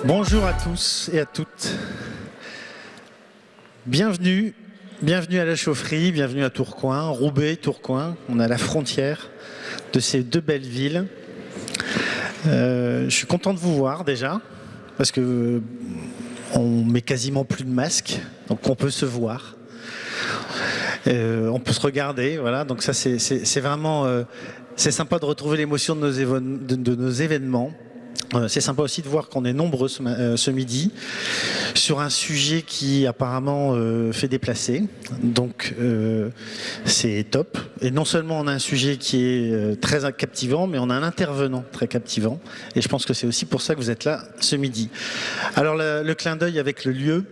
Bonjour à tous et à toutes. Bienvenue à la chaufferie, bienvenue à Tourcoing, Roubaix, Tourcoing. On est à la frontière de ces deux belles villes. Je suis content de vous voir déjà, parce que on met quasiment plus de masques, donc on peut se voir. On peut se regarder, voilà. Donc ça, c'est vraiment, c'est sympa de retrouver l'émotion de nos événements. C'est sympa aussi de voir qu'on est nombreux ce midi sur un sujet qui apparemment fait déplacer. Donc c'est top. Et non seulement on a un sujet qui est très captivant, mais on a un intervenant très captivant. Et je pense que c'est aussi pour ça que vous êtes là ce midi. Alors le clin d'œil avec le lieu,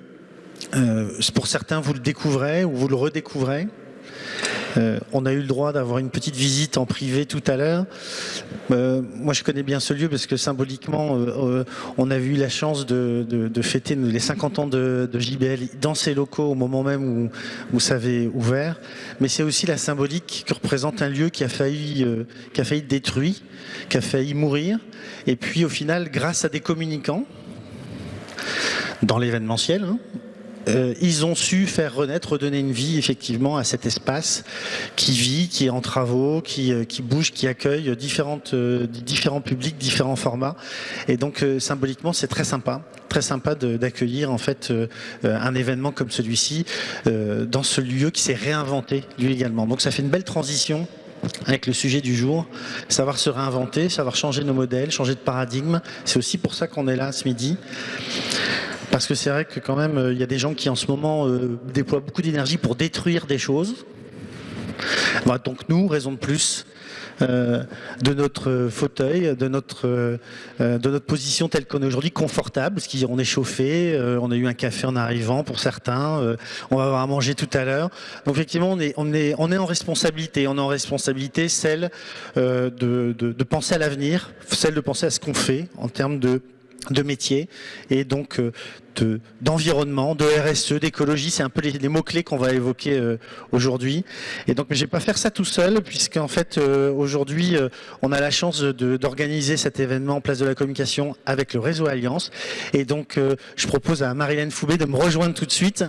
pour certains vous le découvrez ou vous le redécouvrez. On a eu le droit d'avoir une petite visite en privé tout à l'heure. Moi, je connais bien ce lieu parce que symboliquement, on a eu la chance de fêter les 50 ans de JBL dans ces locaux au moment même où ça avait ouvert. Mais c'est aussi la symbolique que représente un lieu qui a failli être détruit, qui a failli mourir. Et puis, au final, grâce à des communicants, dans l'événementiel, ils ont su faire renaître, redonner une vie effectivement à cet espace qui vit, qui est en travaux, qui bouge, qui accueille différents publics, différents formats. Et donc symboliquement, c'est très sympa d'accueillir en fait un événement comme celui-ci dans ce lieu qui s'est réinventé lui également. Donc ça fait une belle transition avec le sujet du jour, savoir se réinventer, savoir changer nos modèles, changer de paradigme. C'est aussi pour ça qu'on est là ce midi. Parce que c'est vrai que quand même, il y a des gens qui en ce moment déploient beaucoup d'énergie pour détruire des choses. Voilà, donc nous, raison de plus, de notre fauteuil, de notre position telle qu'on est aujourd'hui, confortable, parce qu'on est chauffé, on a eu un café en arrivant pour certains, on va avoir à manger tout à l'heure. Donc effectivement, on est en responsabilité. On est en responsabilité, celle de penser à l'avenir, celle de penser à ce qu'on fait en termes de métier et donc d'environnement, de RSE, d'écologie, c'est un peu les mots-clés qu'on va évoquer aujourd'hui. Et donc, mais je vais pas faire ça tout seul, puisqu'en fait, aujourd'hui, on a la chance d'organiser cet événement en Place de la Communication avec le réseau Alliance. Et donc, je propose à Marie-Hélène Foubé de me rejoindre tout de suite,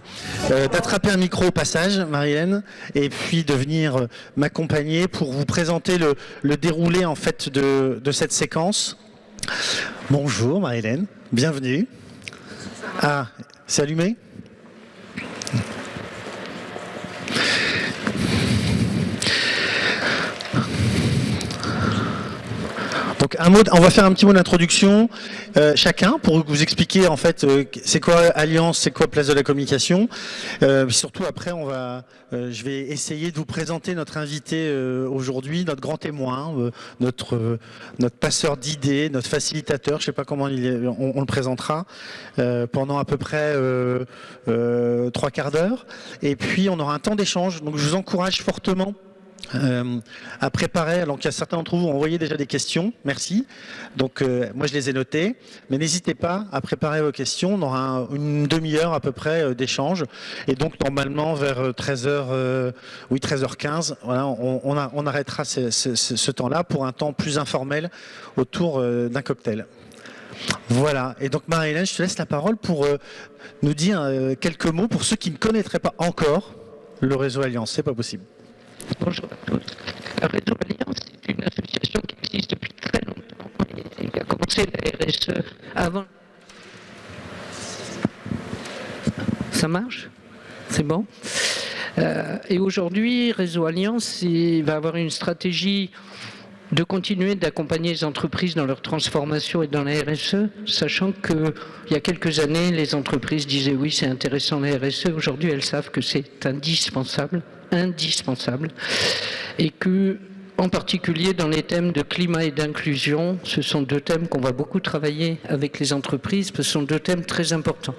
d'attraper un micro au passage, Marie-Hélène, et puis de venir m'accompagner pour vous présenter le déroulé en fait de cette séquence. Bonjour Marie-Hélène, bienvenue. Ah, c'est allumé ? Donc on va faire un petit mot d'introduction chacun pour vous expliquer en fait c'est quoi Alliance, c'est quoi Place de la Communication. Surtout après je vais essayer de vous présenter notre invité aujourd'hui, notre grand témoin, notre passeur d'idées, notre facilitateur, je ne sais pas comment on le présentera, pendant à peu près 3 quarts d'heure. Et puis on aura un temps d'échange, donc je vous encourage fortement à préparer, alors qu'il y a certains d'entre vous ont envoyé déjà des questions, merci. Donc moi je les ai notées, mais n'hésitez pas à préparer vos questions. On aura une demi-heure à peu près d'échange, et donc normalement vers 13h15, voilà, on arrêtera ce temps-là pour un temps plus informel autour d'un cocktail. Voilà, et donc Marie-Hélène, je te laisse la parole pour nous dire quelques mots pour ceux qui ne connaîtraient pas encore le réseau Alliance, c'est pas possible. Bonjour à tous. Le réseau Alliance est une association qui existe depuis très longtemps. Il a commencé la RSE avant. Ça marche ? C'est bon ? Et aujourd'hui, Réseau Alliance va avoir une stratégie de continuer d'accompagner les entreprises dans leur transformation et dans la RSE, sachant qu'il y a quelques années, les entreprises disaient oui, c'est intéressant la RSE. Aujourd'hui, elles savent que c'est indispensable, et que en particulier dans les thèmes de climat et d'inclusion. Ce sont deux thèmes qu'on va beaucoup travailler avec les entreprises, parce que ce sont deux thèmes très importants.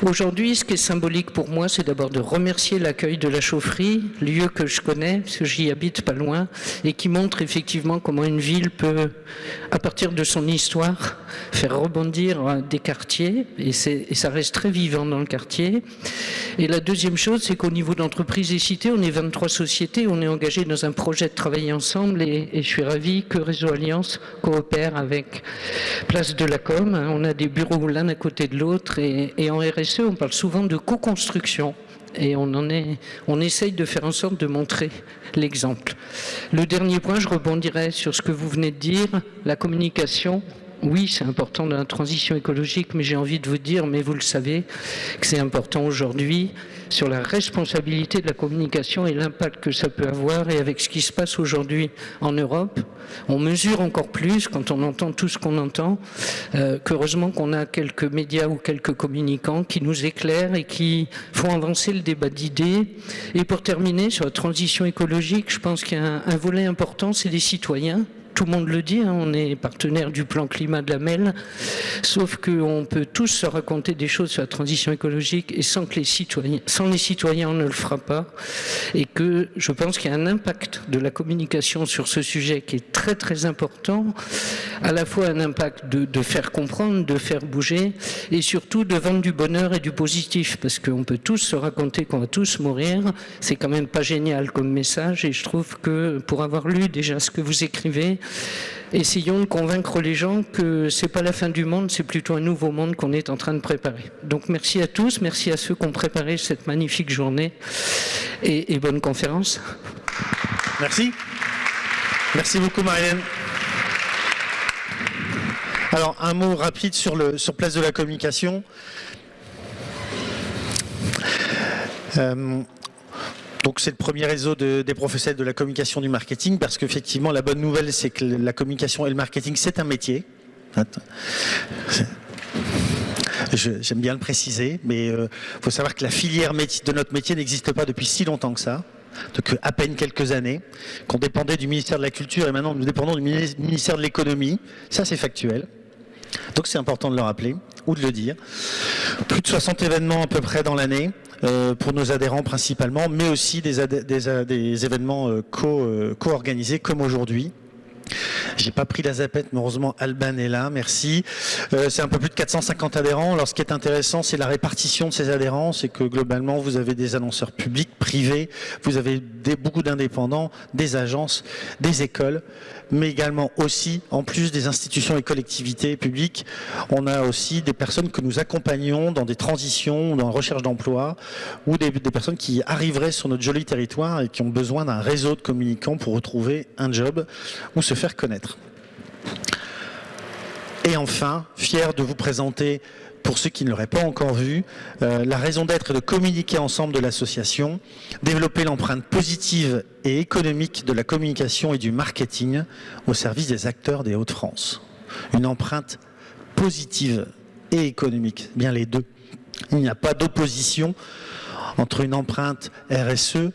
Aujourd'hui, ce qui est symbolique pour moi, c'est d'abord de remercier l'accueil de la Chaufferie, lieu que je connais, parce que j'y habite pas loin, et qui montre effectivement comment une ville peut, à partir de son histoire, faire rebondir des quartiers, et ça reste très vivant dans le quartier. Et la deuxième chose, c'est qu'au niveau d'entreprise et cité, on est 23 sociétés, on est engagé dans un projet de travailler ensemble, et je suis ravi que Réseau Alliance coopère avec Place de la Com. On a des bureaux l'un à côté de l'autre, et en RSE, on parle souvent de co-construction. Et on essaye de faire en sorte de montrer l'exemple. Le dernier point, je rebondirai sur ce que vous venez de dire, la communication. Oui, c'est important dans la transition écologique, mais j'ai envie de vous dire, mais vous le savez, que c'est important aujourd'hui sur la responsabilité de la communication et l'impact que ça peut avoir. Et avec ce qui se passe aujourd'hui en Europe, on mesure encore plus, quand on entend tout ce qu'on entend, qu'heureusement qu'on a quelques médias ou quelques communicants qui nous éclairent et qui font avancer le débat d'idées. Et pour terminer, sur la transition écologique, je pense qu'il y a un volet important, c'est les citoyens. Tout le monde le dit, hein, on est partenaire du plan climat de la MEL, sauf qu'on peut tous se raconter des choses sur la transition écologique et sans les citoyens, on ne le fera pas. Et que je pense qu'il y a un impact de la communication sur ce sujet qui est très très important, à la fois un impact de faire comprendre, de faire bouger, et surtout de vendre du bonheur et du positif, parce qu'on peut tous se raconter qu'on va tous mourir, c'est quand même pas génial comme message, et je trouve que pour avoir lu déjà ce que vous écrivez, essayons de convaincre les gens que c'est pas la fin du monde, c'est plutôt un nouveau monde qu'on est en train de préparer. Donc merci à tous, merci à ceux qui ont préparé cette magnifique journée et bonne conférence. Merci. Merci beaucoup Marilène. Alors un mot rapide sur Place de la Communication. Donc c'est le premier réseau des professionnels de la communication du marketing, parce qu'effectivement la bonne nouvelle c'est que la communication et le marketing c'est un métier. J'aime bien le préciser, mais il faut savoir que la filière de notre métier n'existe pas depuis si longtemps que ça. Donc à peine quelques années, qu'on dépendait du ministère de la Culture et maintenant nous dépendons du ministère de l'Économie. Ça c'est factuel. Donc c'est important de le rappeler ou de le dire. Plus de 60 événements à peu près dans l'année. Pour nos adhérents principalement, mais aussi des événements co-organisés comme aujourd'hui. J'ai pas pris la zapette, mais heureusement Alban est là, merci. C'est un peu plus de 450 adhérents. Alors ce qui est intéressant, c'est la répartition de ces adhérents, c'est que globalement vous avez des annonceurs publics, privés, vous avez beaucoup d'indépendants, des agences, des écoles, mais également aussi, en plus des institutions et collectivités publiques, on a aussi des personnes que nous accompagnons dans des transitions, dans la recherche d'emploi, ou des personnes qui arriveraient sur notre joli territoire et qui ont besoin d'un réseau de communicants pour retrouver un job ou se faire connaître. Et enfin, fier de vous présenter, pour ceux qui ne l'auraient pas encore vu, la raison d'être et de communiquer ensemble de l'association, développer l'empreinte positive et économique de la communication et du marketing au service des acteurs des Hauts-de-France. Une empreinte positive et économique, bien les deux. Il n'y a pas d'opposition entre une empreinte RSE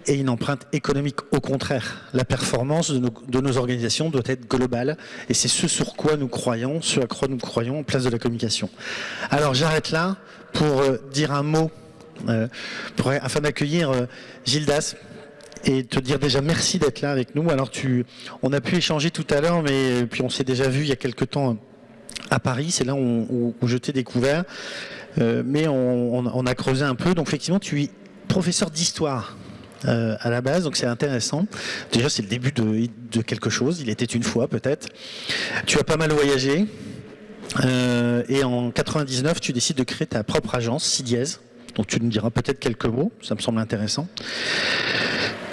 et une empreinte économique. Au contraire, la performance de nos organisations doit être globale, et c'est ce sur quoi nous croyons, ce à quoi nous croyons en Place de la Communication. Alors j'arrête là pour dire un mot, afin d'accueillir Gildas, et te dire déjà merci d'être là avec nous. Alors on a pu échanger tout à l'heure, mais puis on s'est déjà vu il y a quelque temps à Paris, c'est là où je t'ai découvert, mais on a creusé un peu. Donc effectivement, tu es professeur d'histoire à la base, donc c'est intéressant. Déjà, c'est le début de quelque chose. Il était une fois, peut-être. Tu as pas mal voyagé. Et en 99, tu décides de créer ta propre agence, Sidiez. Donc tu nous diras peut-être quelques mots. Ça me semble intéressant.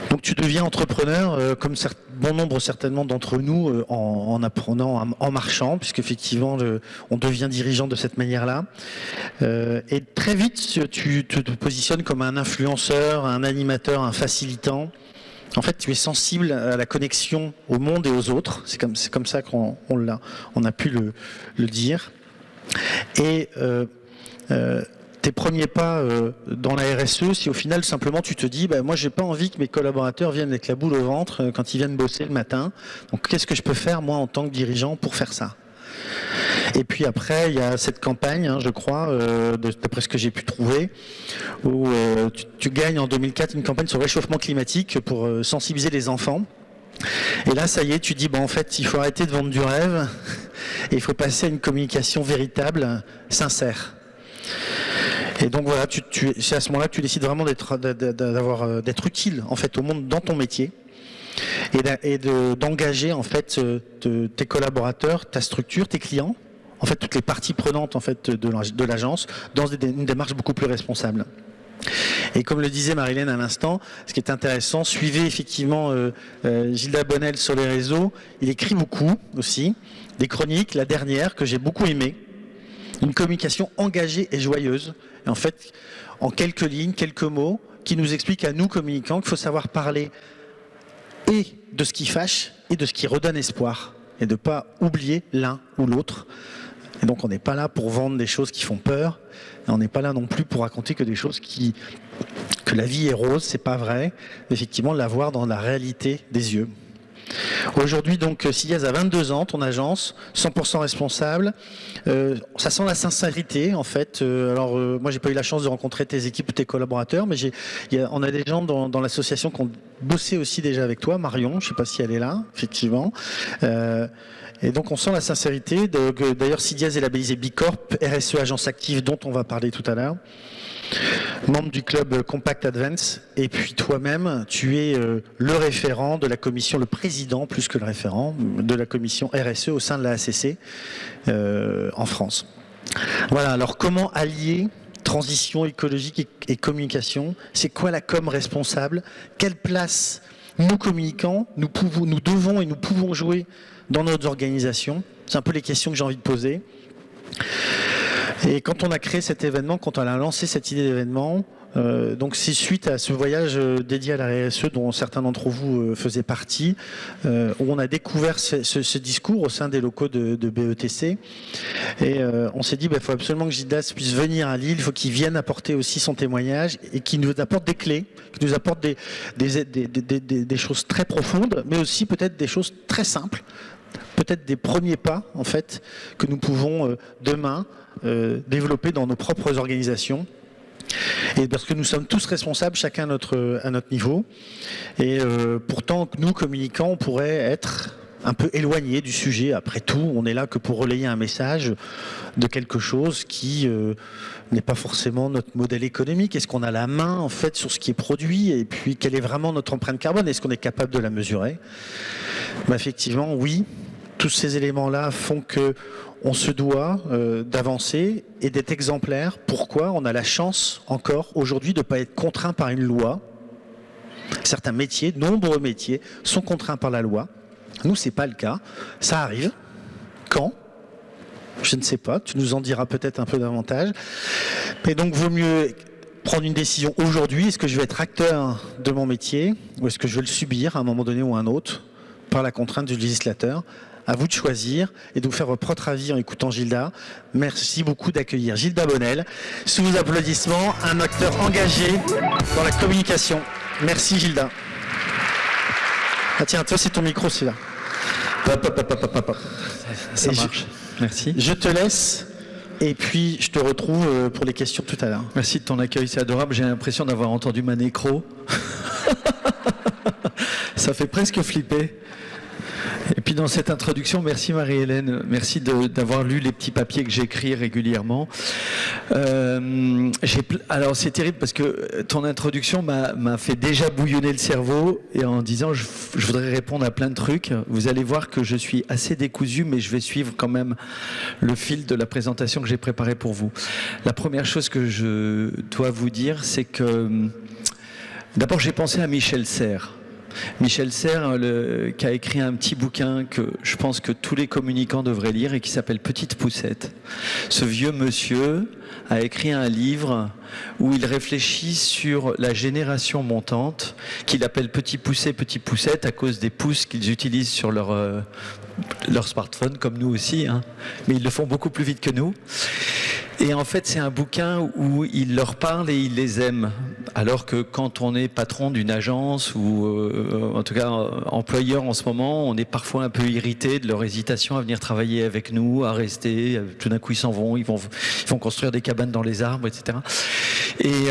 Donc tu deviens entrepreneur, comme bon nombre certainement d'entre nous, en apprenant, en marchant, puisqu'effectivement on devient dirigeant de cette manière-là. Et très vite, tu te positionnes comme un influenceur, un animateur, un facilitant. En fait, tu es sensible à la connexion au monde et aux autres. C'est comme ça qu'on a pu le dire. Et tes premiers pas dans la RSE, si au final simplement tu te dis, moi j'ai pas envie que mes collaborateurs viennent avec la boule au ventre quand ils viennent bosser le matin. Donc qu'est-ce que je peux faire moi en tant que dirigeant pour faire ça? Et puis après, il y a cette campagne, je crois, d'après ce que j'ai pu trouver, où tu gagnes en 2004 une campagne sur le réchauffement climatique pour sensibiliser les enfants. Et là, ça y est, tu dis, en fait, il faut arrêter de vendre du rêve et il faut passer à une communication véritable, sincère. Et donc voilà, c'est à ce moment-là que tu décides vraiment d'être utile en fait au monde dans ton métier et d'engager en fait tes collaborateurs, ta structure, tes clients, en fait toutes les parties prenantes en fait de l'agence dans une démarche beaucoup plus responsable. Et comme le disait Marie-Hélène à l'instant, ce qui est intéressant, suivez effectivement Gilda Bonnel sur les réseaux. Il écrit beaucoup aussi, des chroniques, la dernière que j'ai beaucoup aimée, une communication engagée et joyeuse. Et en fait, en quelques lignes, quelques mots, qui nous expliquent à nous communicants qu'il faut savoir parler et de ce qui fâche et de ce qui redonne espoir, et de ne pas oublier l'un ou l'autre. Et donc on n'est pas là pour vendre des choses qui font peur, et on n'est pas là non plus pour raconter que des choses que la vie est rose, c'est pas vrai. Effectivement, la voir dans la réalité des yeux. Aujourd'hui, donc, Siliaz a 22 ans, ton agence, 100% responsable. Ça sent la sincérité, en fait. Moi, j'ai pas eu la chance de rencontrer tes équipes ou tes collaborateurs, mais on a des gens dans l'association qui ont bossé aussi déjà avec toi, Marion, je sais pas si elle est là, effectivement. Et donc, on sent la sincérité. D'ailleurs, Siliaz est labellisé B Corp, RSE Agence Active, dont on va parler tout à l'heure. Membre du club Compact Advance, et puis toi-même, tu es le référent de la commission, le président plus que le référent de la commission RSE au sein de la ACC en France. Voilà, alors comment allier transition écologique et communication? C'est quoi la com responsable? Quelle place nous communicants, nous devons et nous pouvons jouer dans notre organisation? C'est un peu les questions que j'ai envie de poser. Et quand on a créé cet événement, quand on a lancé cette idée d'événement, donc c'est suite à ce voyage dédié à la RSE dont certains d'entre vous faisaient partie, où on a découvert ce discours au sein des locaux de BETC. Et on s'est dit, il faut absolument que Gildas puisse venir à Lille, il faut qu'il vienne apporter aussi son témoignage et qu'il nous apporte des clés, qu'il nous apporte des choses très profondes, mais aussi peut-être des choses très simples, peut-être des premiers pas en fait que nous pouvons demain développer dans nos propres organisations. Et parce que nous sommes tous responsables, chacun à notre niveau. Et pourtant, nous, communicants, on pourrait être un peu éloignés du sujet. Après tout, on est là que pour relayer un message de quelque chose qui n'est pas forcément notre modèle économique. Est-ce qu'on a la main, en fait, sur ce qui est produit? Et puis, quelle est vraiment notre empreinte carbone? Est-ce qu'on est capable de la mesurer? Effectivement, oui. Tous ces éléments-là font qu'on se doit d'avancer et d'être exemplaire. Pourquoi? On a la chance encore aujourd'hui de ne pas être contraint par une loi. Certains métiers, nombreux métiers, sont contraints par la loi. Nous, ce n'est pas le cas. Ça arrive. Quand? Je ne sais pas. Tu nous en diras peut-être un peu davantage. Mais donc, vaut mieux prendre une décision aujourd'hui. Est-ce que je vais être acteur de mon métier ou est-ce que je vais le subir à un moment donné ou à un autre par la contrainte du législateur? À vous de choisir et de vous faire votre propre avis en écoutant Gilda. Merci beaucoup d'accueillir Gilda Bonnel. Sous vos applaudissements, un acteur engagé dans la communication. Merci Gilda. Ah tiens, toi c'est ton micro, c'est là. Ça marche. Merci. Je te laisse et puis je te retrouve pour les questions tout à l'heure. Merci de ton accueil, c'est adorable. J'ai l'impression d'avoir entendu ma nécro. Ça fait presque flipper. Et puis dans cette introduction, merci Marie-Hélène, merci d'avoir lu les petits papiers que j'écris régulièrement. Alors c'est terrible parce que ton introduction m'a fait déjà bouillonner le cerveau et en disant je voudrais répondre à plein de trucs. Vous allez voir que je suis assez décousu, mais je vais suivre quand même le fil de la présentation que j'ai préparée pour vous. La première chose que je dois vous dire, c'est que d'abord j'ai pensé à Michel Serres. Michel Serres, qui a écrit un petit bouquin que je pense que tous les communicants devraient lire et qui s'appelle Petite Poussette. Ce vieux monsieur a écrit un livre où il réfléchit sur la génération montante, qu'il appelle Petit Poussé, Petit Poussette, à cause des pouces qu'ils utilisent sur leur smartphone, comme nous aussi, hein. Mais ils le font beaucoup plus vite que nous. Et en fait, c'est un bouquin où il leur parle et il les aime. Alors que quand on est patron d'une agence ou en tout cas employeur en ce moment, on est parfois un peu irrité de leur hésitation à venir travailler avec nous, à rester. Tout d'un coup, ils s'en vont, ils vont construire des cabanes dans les arbres, etc. Et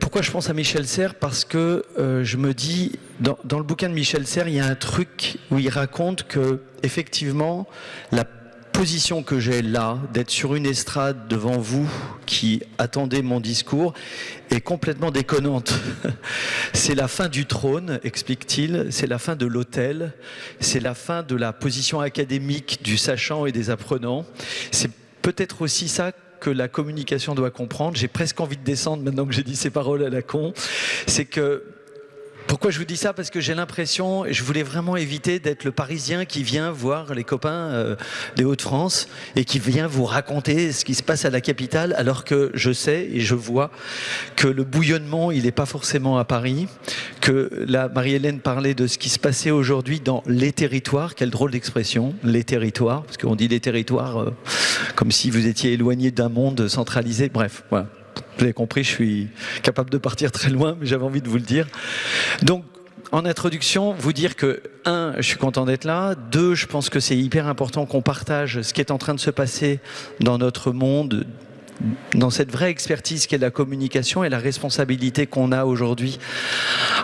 pourquoi je pense à Michel Serres? Parce que je me dis, dans le bouquin de Michel Serres, il y a un truc où il raconte que effectivement, la position que j'ai là, d'être sur une estrade devant vous qui attendez mon discours, est complètement déconnante. C'est la fin du trône, explique-t-il, c'est la fin de l'autel, c'est la fin de la position académique du sachant et des apprenants. C'est peut-être aussi ça que la communication doit comprendre. J'ai presque envie de descendre maintenant que j'ai dit ces paroles à la con. C'est que pourquoi je vous dis ça? Parce que j'ai l'impression, et je voulais vraiment éviter d'être le Parisien qui vient voir les copains des Hauts-de-France et qui vient vous raconter ce qui se passe à la capitale, alors que je sais et je vois que le bouillonnement, il n'est pas forcément à Paris, que là, Marie-Hélène parlait de ce qui se passait aujourd'hui dans les territoires. Quelle drôle d'expression, les territoires, parce qu'on dit les territoires comme si vous étiez éloigné d'un monde centralisé. Bref, voilà. Vous avez compris, je suis capable de partir très loin, mais j'avais envie de vous le dire. Donc, en introduction, vous dire que, 1, je suis content d'être là. 2, je pense que c'est hyper important qu'on partage ce qui est en train de se passer dans notre monde, dans cette vraie expertise qu'est la communication et la responsabilité qu'on a aujourd'hui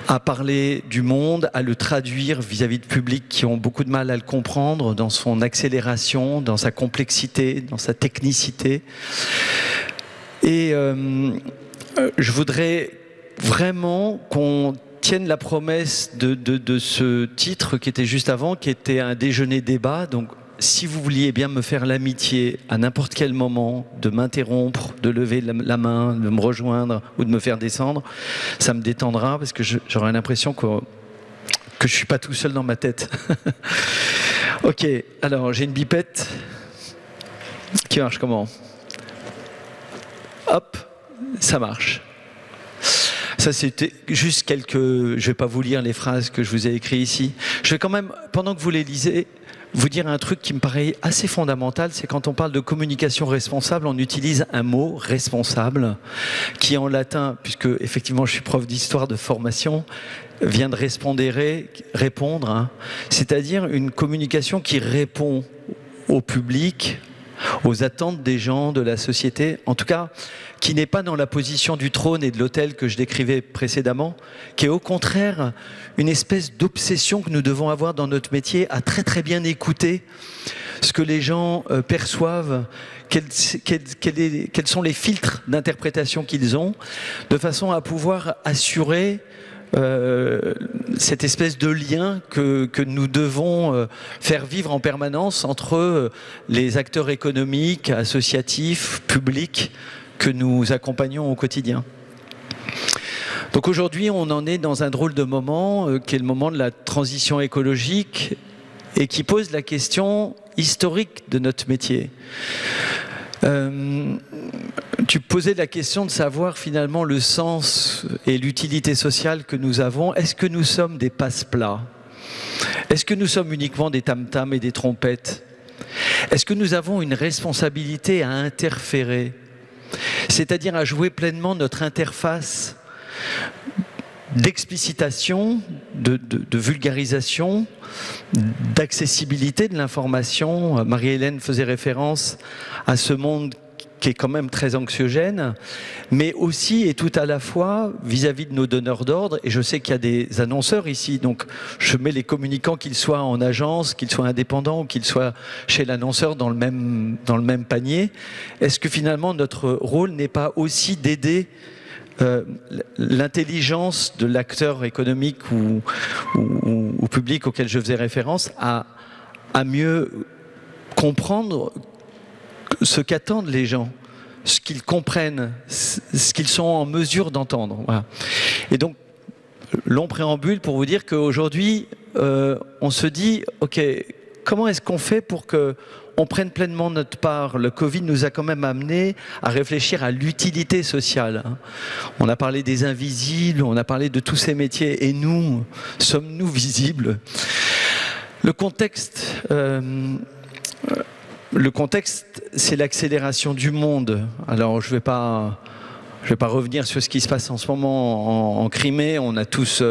à parler du monde, à le traduire vis-à-vis de publics qui ont beaucoup de mal à le comprendre, dans son accélération, dans sa complexité, dans sa technicité. Et je voudrais vraiment qu'on tienne la promesse de ce titre qui était juste avant, qui était un déjeuner débat. Donc, si vous vouliez bien me faire l'amitié à n'importe quel moment de m'interrompre, de lever la main, de me rejoindre ou de me faire descendre, ça me détendra parce que j'aurai l'impression que je suis pas tout seul dans ma tête. Ok, alors j'ai une bipette qui marche comment? Hop, ça marche. Ça, c'était juste quelques... Je ne vais pas vous lire les phrases que je vous ai écrites ici. Je vais quand même, pendant que vous les lisez, vous dire un truc qui me paraît assez fondamental, c'est quand on parle de communication responsable, on utilise un mot, responsable, qui en latin, puisque effectivement je suis prof d'histoire de formation, vient de respondere, répondre, hein, c'est-à-dire une communication qui répond au public, aux attentes des gens, de la société, en tout cas, qui n'est pas dans la position du trône et de l'autel que je décrivais précédemment, qui est au contraire une espèce d'obsession que nous devons avoir dans notre métier à très très bien écouter ce que les gens perçoivent, quels sont les filtres d'interprétation qu'ils ont, de façon à pouvoir assurer cette espèce de lien que nous devons faire vivre en permanence entre les acteurs économiques, associatifs, publics que nous accompagnons au quotidien. Donc aujourd'hui, on en est dans un drôle de moment qui est le moment de la transition écologique et qui pose la question historique de notre métier. Tu posais la question de savoir finalement le sens et l'utilité sociale que nous avons. Est-ce que nous sommes des passe-plats? Est-ce que nous sommes uniquement des tam-tams et des trompettes? Est-ce que nous avons une responsabilité à interférer? C'est-à-dire à jouer pleinement notre interface d'explicitation, de vulgarisation, d'accessibilité de l'information. Marie-Hélène faisait référence à ce monde qui est quand même très anxiogène, mais aussi et tout à la fois vis-à-vis de nos donneurs d'ordre, et je sais qu'il y a des annonceurs ici, donc je mets les communicants, qu'ils soient en agence, qu'ils soient indépendants ou qu'ils soient chez l'annonceur dans le même panier. Est-ce que finalement notre rôle n'est pas aussi d'aider l'intelligence de l'acteur économique ou public auquel je faisais référence à mieux comprendre ce qu'attendent les gens, ce qu'ils comprennent, ce qu'ils sont en mesure d'entendre. Voilà. Et donc, long préambule pour vous dire qu'aujourd'hui, on se dit, ok, comment est-ce qu'on fait pour qu'on prenne pleinement notre part? Le Covid nous a quand même amené à réfléchir à l'utilité sociale. On a parlé des invisibles, on a parlé de tous ces métiers, et nous, sommes-nous visibles? Le contexte le contexte, c'est l'accélération du monde. Alors, je vais pas revenir sur ce qui se passe en ce moment en Crimée. On a tous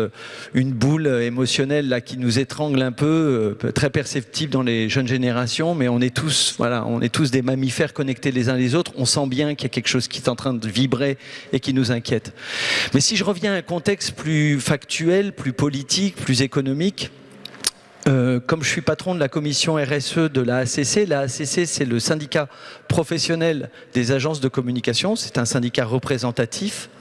une boule émotionnelle là qui nous étrangle un peu, très perceptible dans les jeunes générations, mais on est tous des mammifères connectés les uns les autres. On sent bien qu'il y a quelque chose qui est en train de vibrer et qui nous inquiète. Mais si je reviens à un contexte plus factuel, plus politique, plus économique, comme je suis patron de la commission RSE de la ACC, c'est le syndicat professionnel des agences de communication, c'est un syndicat représentatif,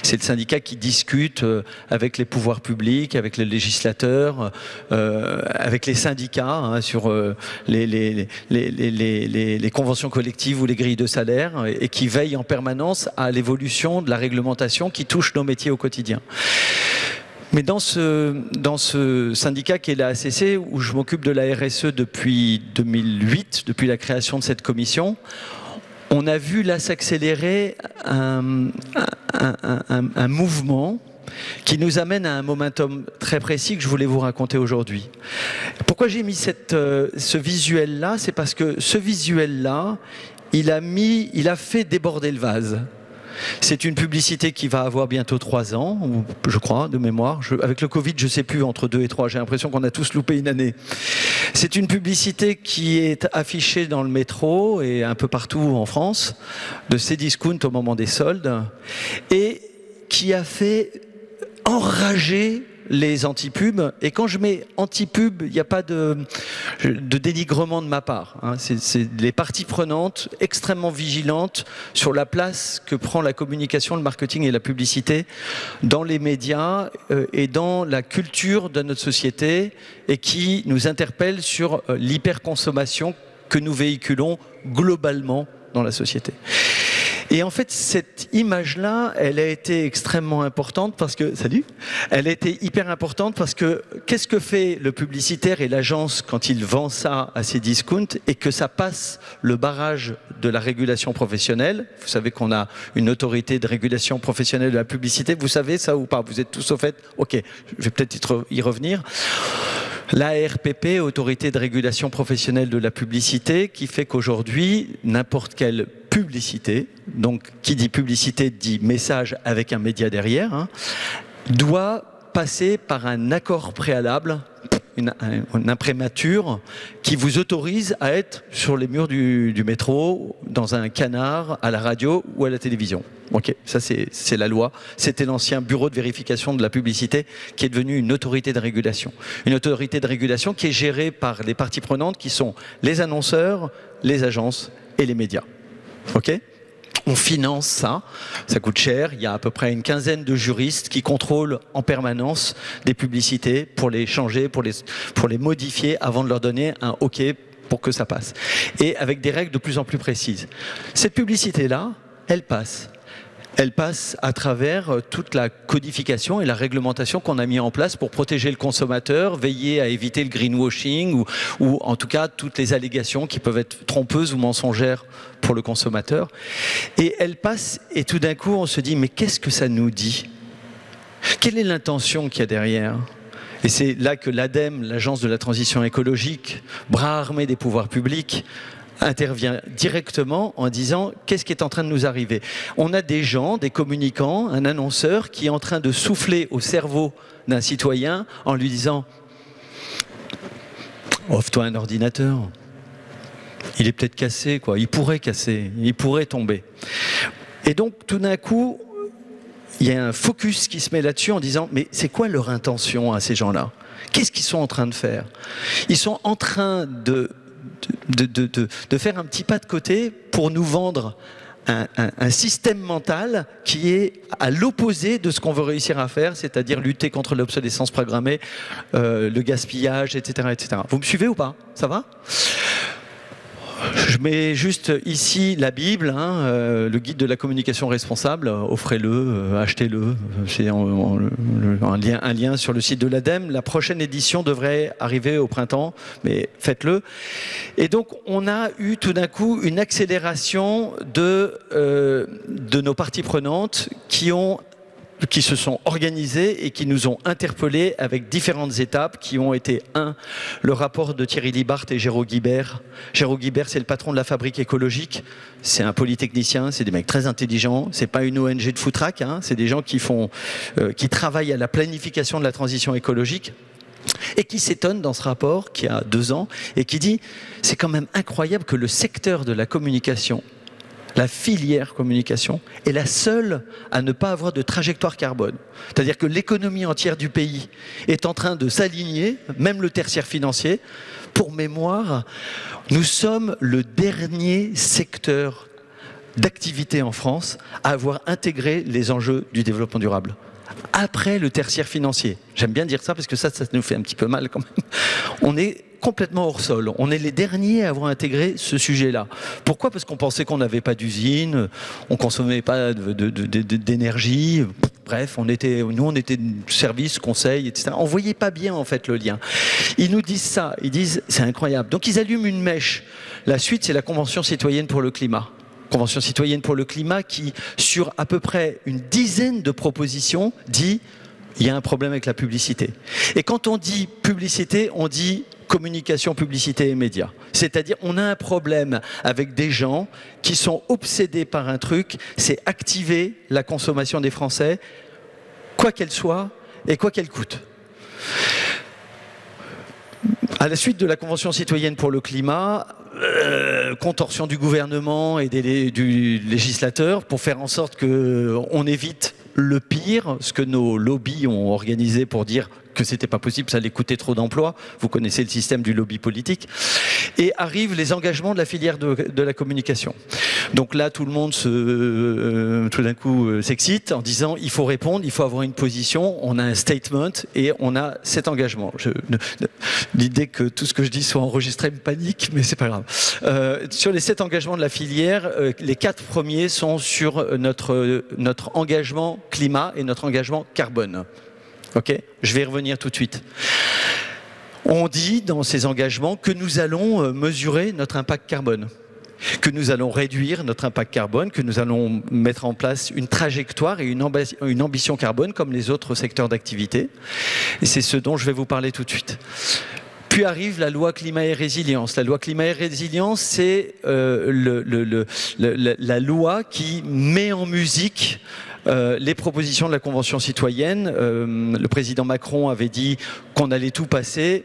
c'est le syndicat qui discute avec les pouvoirs publics, avec les législateurs, avec les syndicats sur les conventions collectives ou les grilles de salaire, et qui veille en permanence à l'évolution de la réglementation qui touche nos métiers au quotidien. Mais dans ce syndicat qui est la ACC, où je m'occupe de la RSE depuis 2008, depuis la création de cette commission, on a vu là s'accélérer un mouvement qui nous amène à un momentum très précis que je voulais vous raconter aujourd'hui. Pourquoi j'ai mis ce visuel-là? C'est parce que ce visuel-là, il a fait déborder le vase. C'est une publicité qui va avoir bientôt 3 ans, je crois, de mémoire. Avec le Covid, je ne sais plus, entre 2 et 3, j'ai l'impression qu'on a tous loupé une année. C'est une publicité qui est affichée dans le métro et un peu partout en France, de Cdiscount au moment des soldes, et qui a fait enrager les anti-pubs. Et quand je mets anti-pub, il n'y a pas de dénigrement de ma part. C'est les parties prenantes extrêmement vigilantes sur la place que prend la communication, le marketing et la publicité dans les médias et dans la culture de notre société, et qui nous interpellent sur l'hyperconsommation que nous véhiculons globalement dans la société. Et en fait, cette image-là, elle a été extrêmement importante parce que... Salut. Elle a été hyper importante parce que qu'est-ce que fait le publicitaire et l'agence quand il vend ça à ses discounts et que ça passe le barrage de la régulation professionnelle? Vous savez qu'on a une autorité de régulation professionnelle de la publicité. Vous savez ça ou pas? Vous êtes tous au fait? Ok, je vais peut-être y revenir. L'ARPP, Autorité de régulation professionnelle de la publicité, qui fait qu'aujourd'hui, n'importe quelle publicité, donc qui dit publicité dit message avec un média derrière, doit passer par un accord préalable, une imprémature qui vous autorise à être sur les murs du métro, dans un canard, à la radio ou à la télévision. Ok, ça c'est la loi. C'était l'ancien bureau de vérification de la publicité qui est devenu une autorité de régulation. Une autorité de régulation qui est gérée par les parties prenantes qui sont les annonceurs, les agences et les médias. Ok ? On finance ça, ça coûte cher. Il y a à peu près une quinzaine de juristes qui contrôlent en permanence des publicités pour les changer, pour les modifier avant de leur donner un OK pour que ça passe. Et avec des règles de plus en plus précises. Cette publicité-là, elle passe. Elle passe à travers toute la codification et la réglementation qu'on a mis en place pour protéger le consommateur, veiller à éviter le greenwashing ou en tout cas toutes les allégations qui peuvent être trompeuses ou mensongères pour le consommateur. Et elle passe et tout d'un coup on se dit mais qu'est-ce que ça nous dit? Quelle est l'intention qu'il y a derrière? Et c'est là que l'ADEME, l'Agence de la transition écologique, bras armé des pouvoirs publics, intervient directement en disant qu'est-ce qui est en train de nous arriver. On a des gens, des communicants, un annonceur qui est en train de souffler au cerveau d'un citoyen en lui disant « Offre-toi un ordinateur, il est peut-être cassé, quoi. Il pourrait casser, il pourrait tomber. » Et donc tout d'un coup, il y a un focus qui se met là-dessus en disant « Mais c'est quoi leur intention à ces gens-là? Qu'est-ce qu'ils sont en train de faire? Ils sont en train de faire un petit pas de côté pour nous vendre un système mental qui est à l'opposé de ce qu'on veut réussir à faire, c'est-à-dire lutter contre l'obsolescence programmée, le gaspillage, etc., etc. Vous me suivez ou pas? Ça va? Je mets juste ici la Bible, le guide de la communication responsable, offrez-le, achetez-le, c'est un lien sur le site de l'ADEME. La prochaine édition devrait arriver au printemps, mais faites-le. Et donc on a eu tout d'un coup une accélération de nos parties prenantes qui ont qui se sont organisés et qui nous ont interpellés avec différentes étapes qui ont été, le rapport de Thierry Libart et Géraud Guibert. Géraud Guibert, c'est le patron de la Fabrique écologique. C'est un polytechnicien, c'est des mecs très intelligents. C'est pas une ONG de foutraque, c'est des gens qui travaillent à la planification de la transition écologique. Et qui s'étonne dans ce rapport, qui a 2 ans, et qui dit « c'est quand même incroyable que le secteur de la communication, la filière communication, est la seule à ne pas avoir de trajectoire carbone. C'est-à-dire que l'économie entière du pays est en train de s'aligner, même le tertiaire financier. Pour mémoire, nous sommes le dernier secteur d'activité en France à avoir intégré les enjeux du développement durable. Après le tertiaire financier. J'aime bien dire ça parce que ça nous fait un petit peu mal quand même. On est complètement hors sol. On est les derniers à avoir intégré ce sujet-là. Pourquoi? Parce qu'on pensait qu'on n'avait pas d'usine, on consommait pas d'énergie. Bref, on était service, conseil, etc. On voyait pas bien en fait le lien. Ils nous disent ça, ils disent c'est incroyable. Donc ils allument une mèche. La suite, c'est la Convention citoyenne pour le climat. Convention citoyenne pour le climat qui, sur à peu près une dizaine de propositions, dit il y a un problème avec la publicité. Et quand on dit publicité, on dit communication, publicité et médias. C'est-à-dire on a un problème avec des gens qui sont obsédés par un truc, c'est activer la consommation des Français, quoi qu'elle soit et quoi qu'elle coûte. À la suite de la Convention citoyenne pour le climat, contorsion du gouvernement et du législateur pour faire en sorte qu'on évite le pire, ce que nos lobbies ont organisé pour dire que c'était pas possible, ça allait coûter trop d'emplois. Vous connaissez le système du lobby politique. Et arrivent les engagements de la filière de la communication. Donc là, tout le monde tout d'un coup s'excite en disant il faut répondre, il faut avoir une position, on a un statement et on a cet engagement. L'idée que tout ce que je dis soit enregistré me panique, mais c'est pas grave. Sur les 7 engagements de la filière, les 4 premiers sont sur notre engagement climat et notre engagement carbone. Ok, je vais y revenir tout de suite. On dit dans ces engagements que nous allons mesurer notre impact carbone, que nous allons réduire notre impact carbone, que nous allons mettre en place une trajectoire et une ambition carbone comme les autres secteurs d'activité. Et c'est ce dont je vais vous parler tout de suite. Puis arrive la loi climat et résilience. La loi climat et résilience, c'est la loi qui met en musique les propositions de la Convention citoyenne. Le président Macron avait dit qu'on allait tout passer.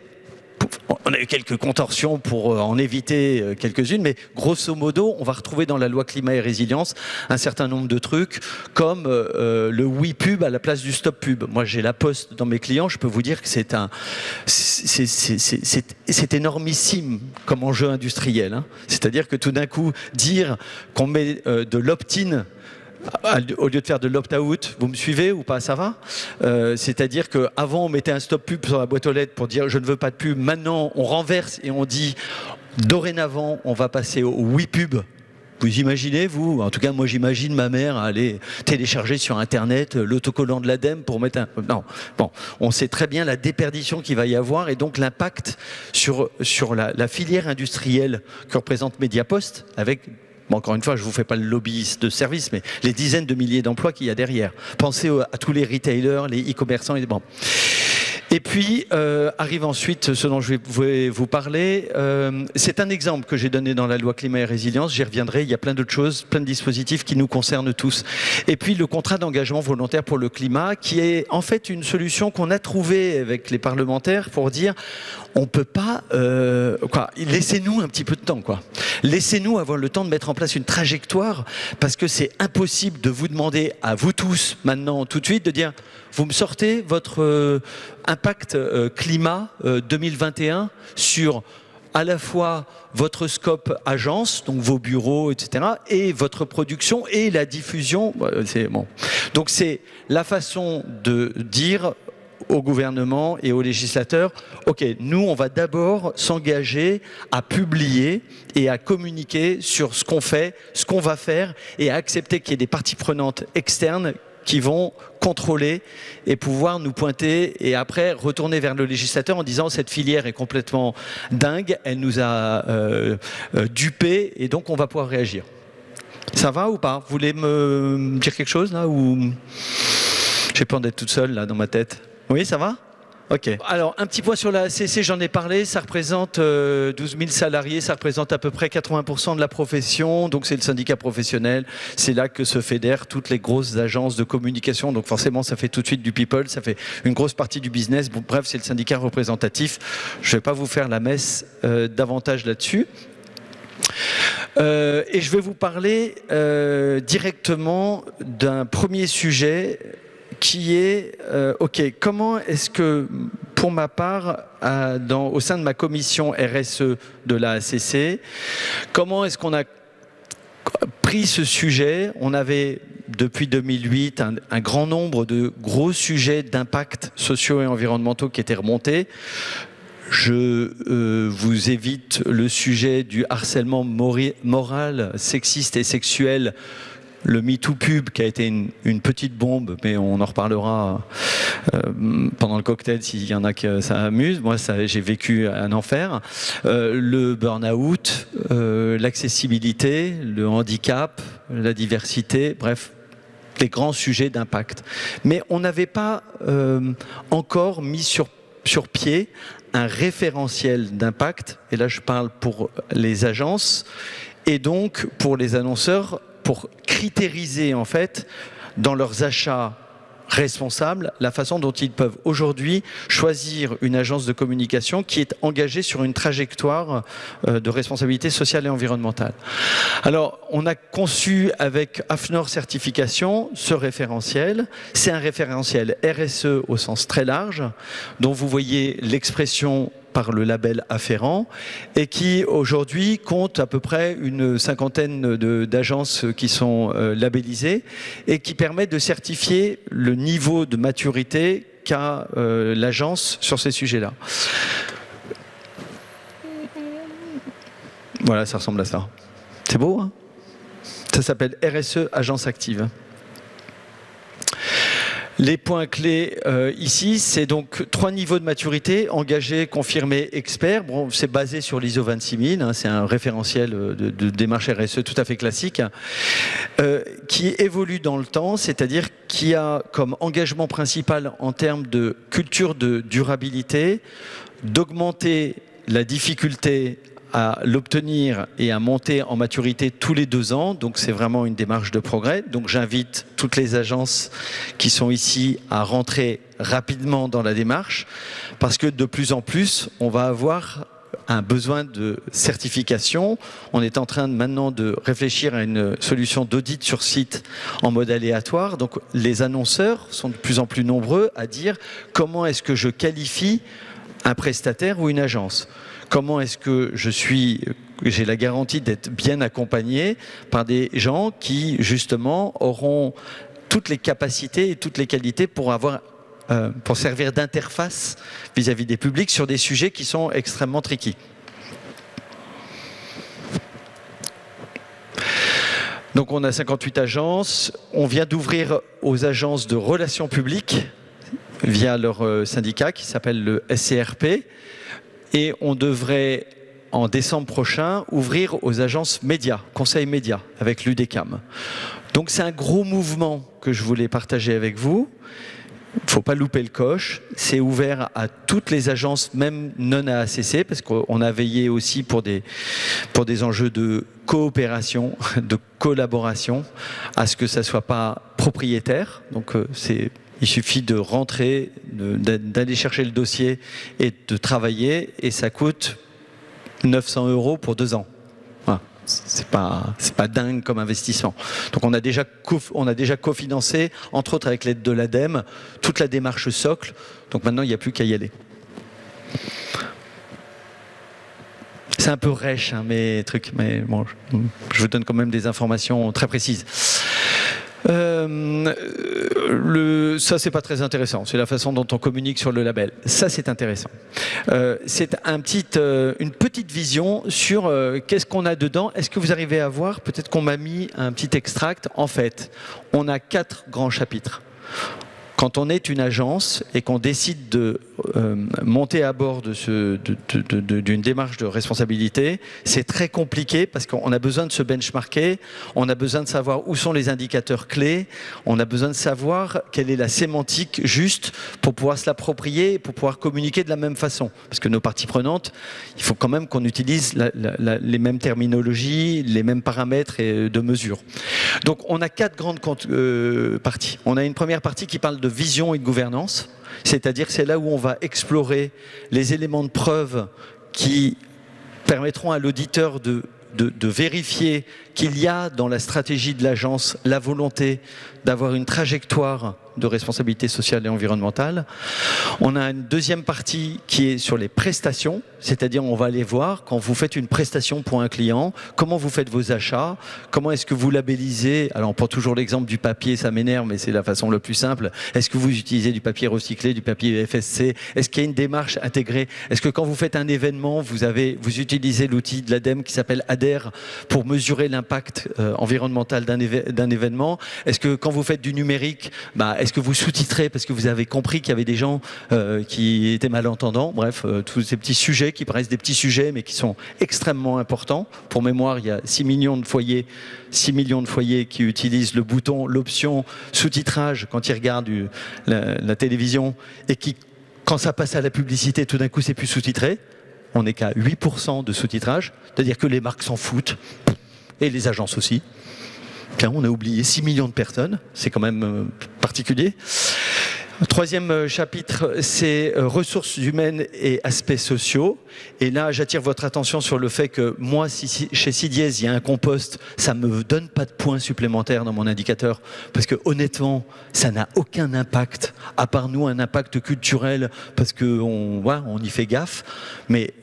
On a eu quelques contorsions pour en éviter quelques-unes, mais grosso modo, on va retrouver dans la loi climat et résilience un certain nombre de trucs, comme le oui pub à la place du stop pub. Moi, j'ai la Poste dans mes clients, je peux vous dire que c'est énormissime comme enjeu industriel. C'est-à-dire que tout d'un coup, dire qu'on met de l'opt-in au lieu de faire de l'opt-out, vous me suivez ou pas? Ça va? C'est-à-dire qu'avant, on mettait un stop pub sur la boîte aux lettres pour dire je ne veux pas de pub. Maintenant, on renverse et on dit dorénavant, on va passer au oui pub. Vous imaginez, vous? En tout cas, moi, j'imagine ma mère aller télécharger sur Internet l'autocollant de l'ADEME pour mettre un... Non. Bon, on sait très bien la déperdition qu'il va y avoir et donc l'impact sur la filière industrielle que représente Mediapost avec... Bon, encore une fois, je ne vous fais pas le lobbyiste de service, mais les dizaines de milliers d'emplois qu'il y a derrière. Pensez à tous les retailers, les e-commerçants. Bon. Et puis, arrive ensuite ce dont je vais vous parler. C'est un exemple que j'ai donné dans la loi climat et résilience. J'y reviendrai. Il y a plein d'autres choses, plein de dispositifs qui nous concernent tous. Et puis, le contrat d'engagement volontaire pour le climat, qui est en fait une solution qu'on a trouvée avec les parlementaires pour dire on peut pas... laissez-nous un petit peu de temps, quoi. Laissez-nous avoir le temps de mettre en place une trajectoire, parce que c'est impossible de vous demander à vous tous, maintenant, tout de suite, de dire vous me sortez votre impact climat 2021 sur à la fois votre scope agence, donc vos bureaux, etc., et votre production et la diffusion. C'est bon. Donc c'est la façon de dire au gouvernement et aux législateurs, ok, nous on va d'abord s'engager à publier et à communiquer sur ce qu'on fait, ce qu'on va faire, et à accepter qu'il y ait des parties prenantes externes qui vont contrôler et pouvoir nous pointer et après retourner vers le législateur en disant cette filière est complètement dingue, elle nous a dupés et donc on va pouvoir réagir. Ça va ou pas? Vous voulez me dire quelque chose là ou... J'ai peur d'être toute seule là dans ma tête. Oui, ça va? Ok. Alors, un petit point sur la ACC, j'en ai parlé, ça représente 12 000 salariés, ça représente à peu près 80% de la profession, donc c'est le syndicat professionnel, c'est là que se fédèrent toutes les grosses agences de communication, donc forcément ça fait tout de suite du people, ça fait une grosse partie du business, bon, bref, c'est le syndicat représentatif, je ne vais pas vous faire la messe davantage là-dessus. Et je vais vous parler directement d'un premier sujet qui est, comment est-ce que, pour ma part, au sein de ma commission RSE de la ACC, comment est-ce qu'on a pris ce sujet? On avait, depuis 2008, un grand nombre de gros sujets d'impact sociaux et environnementaux qui étaient remontés. Je vous évite le sujet du harcèlement moral, sexiste et sexuel, le MeToo pub qui a été une petite bombe, mais on en reparlera pendant le cocktail s'il y en a que ça amuse. Moi, j'ai vécu un enfer. Le burn-out, l'accessibilité, le handicap, la diversité, bref, les grands sujets d'impact. Mais on n'avait pas encore mis sur pied un référentiel d'impact, et là je parle pour les agences, et donc pour les annonceurs, pour critériser en fait dans leurs achats responsables la façon dont ils peuvent aujourd'hui choisir une agence de communication qui est engagée sur une trajectoire de responsabilité sociale et environnementale. Alors, on a conçu avec AFNOR Certification ce référentiel. C'est un référentiel RSE au sens très large, dont vous voyez l'expression par le label afférent, et qui aujourd'hui compte à peu près une cinquantaine d'agences qui sont labellisées et qui permet de certifier le niveau de maturité qu'a l'agence sur ces sujets-là. Voilà, ça ressemble à ça. C'est beau, hein? Ça s'appelle RSE Agence Active. Les points clés ici, c'est donc 3 niveaux de maturité, engagé, confirmé, expert. Bon, c'est basé sur l'ISO 26000, hein, c'est un référentiel de démarche RSE tout à fait classique, qui évolue dans le temps, c'est-à-dire qui a comme engagement principal en termes de culture de durabilité, d'augmenter la difficulté à l'obtenir et à monter en maturité tous les 2 ans. Donc c'est vraiment une démarche de progrès. Donc j'invite toutes les agences qui sont ici à rentrer rapidement dans la démarche, parce que de plus en plus, on va avoir un besoin de certification. On est en train maintenant de réfléchir à une solution d'audit sur site en mode aléatoire. Donc les annonceurs sont de plus en plus nombreux à dire comment est-ce que je qualifie un prestataire ou une agence. Comment est-ce que j'ai la garantie d'être bien accompagné par des gens qui, justement, auront toutes les capacités et toutes les qualités pour servir d'interface vis-à-vis des publics sur des sujets qui sont extrêmement tricky. Donc on a 58 agences. On vient d'ouvrir aux agences de relations publiques via leur syndicat qui s'appelle le SCRP. Et on devrait, en décembre prochain, ouvrir aux agences médias, conseils médias, avec l'UDECAM. Donc c'est un gros mouvement que je voulais partager avec vous. Il ne faut pas louper le coche. C'est ouvert à toutes les agences, même non AACC, parce qu'on a veillé aussi pour des enjeux de coopération, de collaboration, à ce que ça ne soit pas propriétaire. Donc il suffit de rentrer, d'aller chercher le dossier et de travailler, et ça coûte 900 € pour 2 ans. Voilà. C'est pas dingue comme investissement. Donc on a déjà cofinancé, entre autres avec l'aide de l'ADEME, toute la démarche socle. Donc maintenant il n'y a plus qu'à y aller. C'est un peu rêche, hein, mes trucs, mais bon, je vous donne quand même des informations très précises. Ça, c'est pas très intéressant. C'est la façon dont on communique sur le label. Ça, c'est intéressant. C'est une petite vision sur qu'est-ce qu'on a dedans. Est-ce que vous arrivez à voir? Peut-être qu'on m'a mis un petit extract. En fait, on a 4 grands chapitres. quand on est une agence et qu'on décide de monter à bord d'une démarche de responsabilité, c'est très compliqué parce qu'on a besoin de se benchmarker, on a besoin de savoir où sont les indicateurs clés, on a besoin de savoir quelle est la sémantique juste pour pouvoir se l'approprier et pour pouvoir communiquer de la même façon. Parce que nos parties prenantes, il faut quand même qu'on utilise les mêmes terminologies, les mêmes paramètres de mesure. Donc on a 4 grandes parties. On a une première partie qui parle de vision et de gouvernance, c'est-à-dire que c'est là où on va explorer les éléments de preuve qui permettront à l'auditeur de vérifier qu'il y a dans la stratégie de l'agence la volonté d'avoir une trajectoire de responsabilité sociale et environnementale. On a une deuxième partie qui est sur les prestations, c'est-à-dire on va aller voir quand vous faites une prestation pour un client, comment vous faites vos achats, comment est-ce que vous labellisez, alors on prend toujours l'exemple du papier, ça m'énerve mais c'est la façon la plus simple, est-ce que vous utilisez du papier recyclé, du papier FSC, est-ce qu'il y a une démarche intégrée, est-ce que quand vous faites un événement, vous utilisez l'outil de l'ADEME qui s'appelle ADER pour mesurer l'impact environnemental d'un événement, est-ce que quand vous faites du numérique, est-ce que vous sous-titrez parce que vous avez compris qu'il y avait des gens qui étaient malentendants? Bref, tous ces petits sujets qui paraissent des petits sujets mais qui sont extrêmement importants. Pour mémoire, il y a 6 millions de foyers qui utilisent le bouton, l'option sous-titrage quand ils regardent la télévision et qui, quand ça passe à la publicité, tout d'un coup c'est plus sous-titré. On n'est qu'à 8% de sous-titrage, c'est-à-dire que les marques s'en foutent et les agences aussi. Tiens, on a oublié 6 millions de personnes, c'est quand même particulier. Troisième chapitre, c'est ressources humaines et aspects sociaux. Et là, j'attire votre attention sur le fait que moi, si chez Sidiez, il y a un compost, ça ne me donne pas de points supplémentaires dans mon indicateur. Parce que honnêtement, ça n'a aucun impact, à part nous, un impact culturel, parce qu'on y fait gaffe. Mais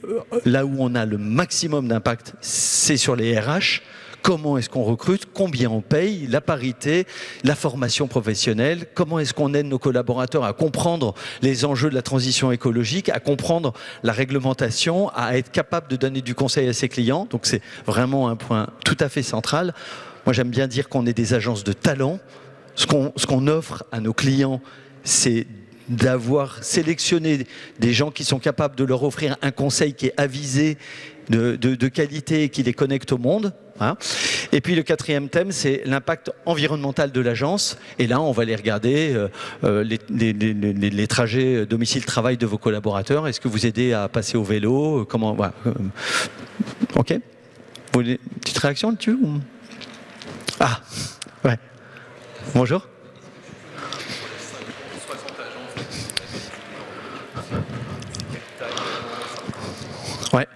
là où on a le maximum d'impact, c'est sur les RH. Comment est-ce qu'on recrute, combien on paye, la parité, la formation professionnelle, comment est-ce qu'on aide nos collaborateurs à comprendre les enjeux de la transition écologique, à comprendre la réglementation, à être capable de donner du conseil à ses clients. Donc c'est vraiment un point tout à fait central. Moi j'aime bien dire qu'on est des agences de talent. Ce qu'on offre à nos clients, c'est d'avoir sélectionné des gens qui sont capables de leur offrir un conseil qui est avisé, de qualité et qui les connecte au monde. Hein. Et puis le quatrième thème, c'est l'impact environnemental de l'agence. Et là, on va aller regarder les trajets domicile-travail de vos collaborateurs. Est-ce que vous aidez à passer au vélo? Comment, voilà. Ok. Vous voulez une petite réaction là-dessus? Ah, ouais. Bonjour. Ouais.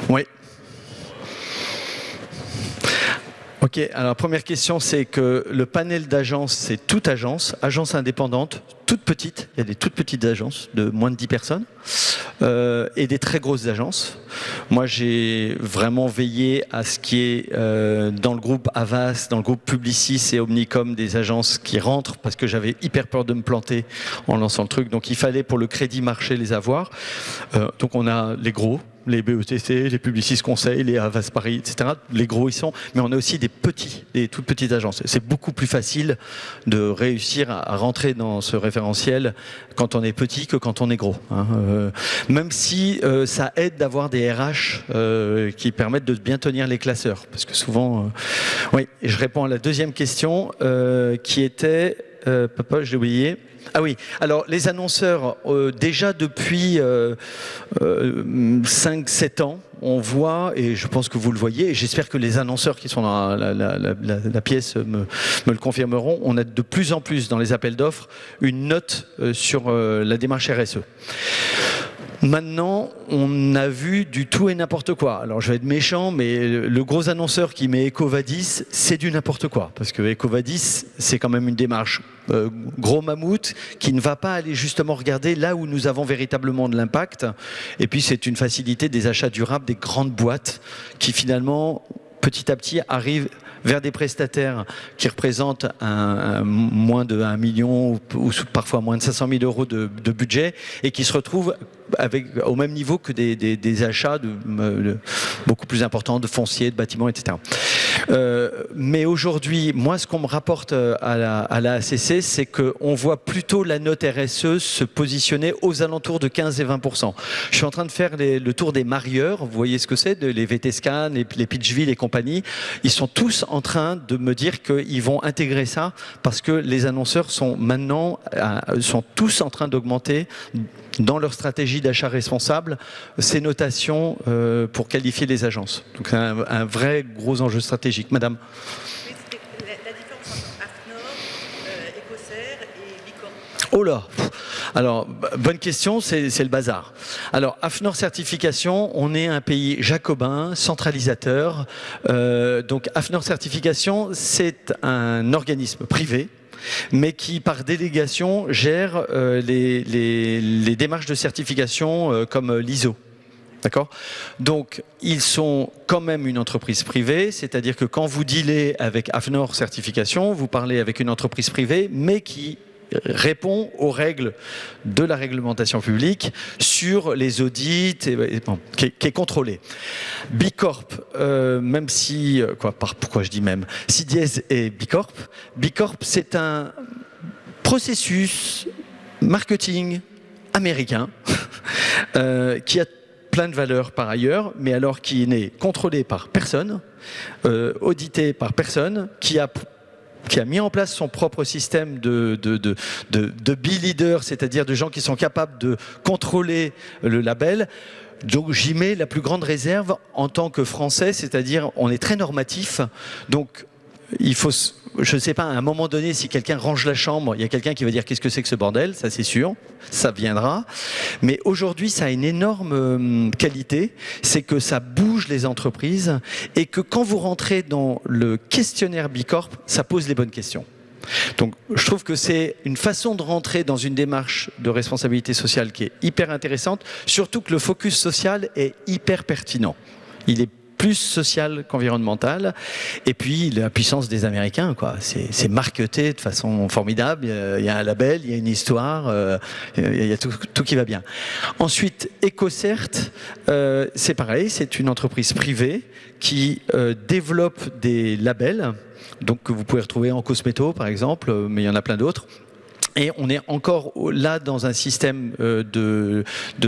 Oui. Ok, alors première question, c'est que le panel d'agences, c'est toute agence, agence indépendante, toute petite, il y a des toutes petites agences de moins de 10 personnes et des très grosses agences. Moi, j'ai vraiment veillé à ce qui est dans le groupe Havas, dans le groupe Publicis et Omnicom, des agences qui rentrent parce que j'avais hyper peur de me planter en lançant le truc. Donc il fallait pour le crédit marché les avoir. Donc on a les gros, les BETC, les Publicis Conseil, les Havas Paris, etc. Les gros ils sont, mais on a aussi des toutes petites agences. C'est beaucoup plus facile de réussir à rentrer dans ce référentiel quand on est petit que quand on est gros. Hein. Même si ça aide d'avoir des RH qui permettent de bien tenir les classeurs, parce que souvent, oui. Et je réponds à la deuxième question qui était, papa, je l'ai oublié. Ah oui, alors les annonceurs, déjà depuis 5-7 ans, on voit, et je pense que vous le voyez, et j'espère que les annonceurs qui sont dans la pièce me le confirmeront, on a de plus en plus dans les appels d'offres une note sur la démarche RSE. Maintenant, on a vu du tout et n'importe quoi. Alors, je vais être méchant, mais le gros annonceur qui met EcoVadis, c'est du n'importe quoi. Parce que EcoVadis, c'est quand même une démarche gros mammouth qui ne va pas aller justement regarder là où nous avons véritablement de l'impact. Et puis, c'est une facilité des achats durables des grandes boîtes qui finalement, petit à petit, arrivent vers des prestataires qui représentent moins de 1 million ou parfois moins de 500 000 euros de budget et qui se retrouvent au même niveau que des achats beaucoup plus importants de fonciers, de bâtiments, etc. Mais aujourd'hui, moi, ce qu'on me rapporte à la ACC, c'est qu'on voit plutôt la note RSE se positionner aux alentours de 15 et 20%. Je suis en train de faire le tour des marieurs, vous voyez ce que c'est, les VT-Scan, les Pitchville et compagnie. Ils sont tous en train de me dire qu'ils vont intégrer ça parce que les annonceurs sont maintenant tous en train d'augmenter dans leur stratégie d'achat responsable ces notations pour qualifier les agences. Donc c'est un vrai gros enjeu stratégique. Madame. La différence entre AFNOR, Ecocer et Bicorp. Oh là. Alors, bonne question, c'est le bazar. Alors, AFNOR Certification, on est un pays jacobin, centralisateur. Donc, AFNOR Certification, c'est un organisme privé, mais qui, par délégation, gère les démarches de certification comme l'ISO. D'accord ? Donc, ils sont quand même une entreprise privée, c'est-à-dire que quand vous dealez avec AFNOR Certification, vous parlez avec une entreprise privée, mais qui répond aux règles de la réglementation publique sur les audits, qui est contrôlé. Bicorp, même si, pourquoi je dis même, si dièse est Bicorp, c'est un processus marketing américain qui a plein de valeurs par ailleurs, mais alors qui n'est contrôlé par personne, audité par personne, qui a mis en place son propre système de B-leader, c'est-à-dire de gens qui sont capables de contrôler le label. Donc j'y mets la plus grande réserve en tant que Français, c'est-à-dire on est très normatif, donc il faut, je ne sais pas, à un moment donné, si quelqu'un range la chambre, il y a quelqu'un qui va dire qu'est-ce que c'est que ce bordel, ça c'est sûr, ça viendra. Mais aujourd'hui, ça a une énorme qualité, c'est que ça bouge les entreprises et que quand vous rentrez dans le questionnaire Bicorp, ça pose les bonnes questions. Donc je trouve que c'est une façon de rentrer dans une démarche de responsabilité sociale qui est hyper intéressante, surtout que le focus social est hyper pertinent. Il est plus social qu'environnemental, et puis la puissance des Américains, quoi. C'est marketé de façon formidable, il y a un label, il y a une histoire, il y a tout qui va bien. Ensuite, EcoCert, c'est pareil, c'est une entreprise privée qui développe des labels, donc que vous pouvez retrouver en cosméto par exemple, mais il y en a plein d'autres. Et on est encore là dans un système de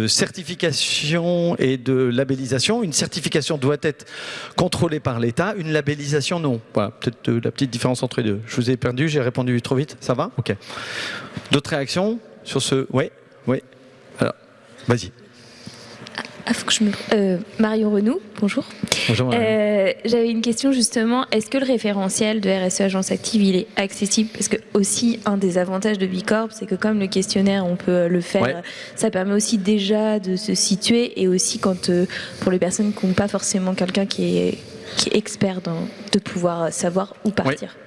certification et de labellisation. Une certification doit être contrôlée par l'État, une labellisation non. Voilà, peut-être la petite différence entre les deux. Je vous ai perdu, j'ai répondu trop vite, ça va ? Ok. D'autres réactions sur ce ? Oui. Alors, vas-y. Ah, faut que je me... Marion Renou, bonjour. Bonjour Marion. J'avais une question justement, est-ce que le référentiel de RSE Agence Active, il est accessible ? Parce que aussi, un des avantages de Bicorp, c'est que comme le questionnaire, on peut le faire, ouais. Ça permet aussi déjà de se situer et aussi quand, pour les personnes qui n'ont pas forcément quelqu'un qui est expert de pouvoir savoir où partir. Ouais.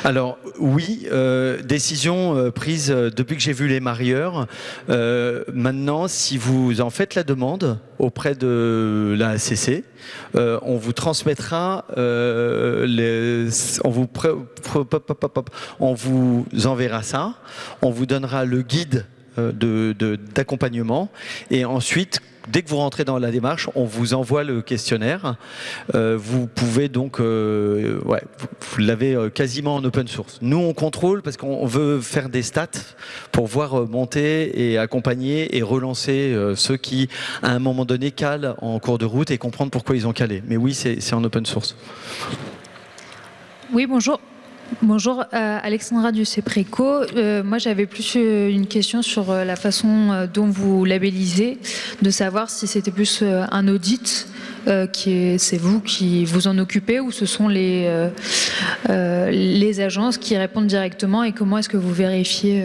Alors oui, décision prise depuis que j'ai vu les marieurs. Maintenant, si vous en faites la demande auprès de la ACC, on vous transmettra, on vous enverra ça, on vous donnera le guide d'accompagnement et ensuite, dès que vous rentrez dans la démarche, on vous envoie le questionnaire. Vous pouvez donc, vous l'avez quasiment en open source. Nous, on contrôle parce qu'on veut faire des stats pour voir monter et accompagner et relancer ceux qui, à un moment donné, calent en cours de route et comprendre pourquoi ils ont calé. Mais oui, c'est en open source. Oui, bonjour. Bonjour, Alexandra du CEPRECO. Moi, j'avais plus une question sur la façon dont vous labellisez, de savoir si c'était plus un audit, c'est vous qui vous en occupez, ou ce sont les agences qui répondent directement, et comment est-ce que vous vérifiez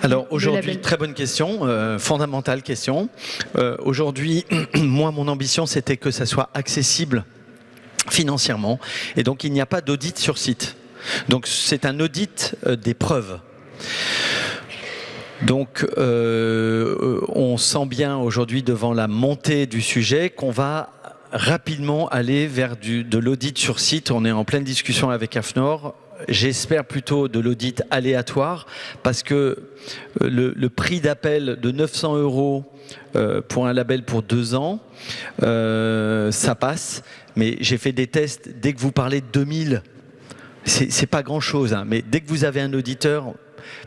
Alors aujourd'hui, très bonne question, fondamentale question. Aujourd'hui, moi, mon ambition, c'était que ça soit accessible financièrement, et donc il n'y a pas d'audit sur site. Donc c'est un audit des preuves. Donc on sent bien aujourd'hui devant la montée du sujet qu'on va rapidement aller vers de l'audit sur site. On est en pleine discussion avec AFNOR. j'espère plutôt de l'audit aléatoire, parce que le prix d'appel de 900 € pour un label pour 2 ans, ça passe. Mais j'ai fait des tests, dès que vous parlez de 2000, c'est pas grand-chose, hein, mais dès que vous avez un auditeur,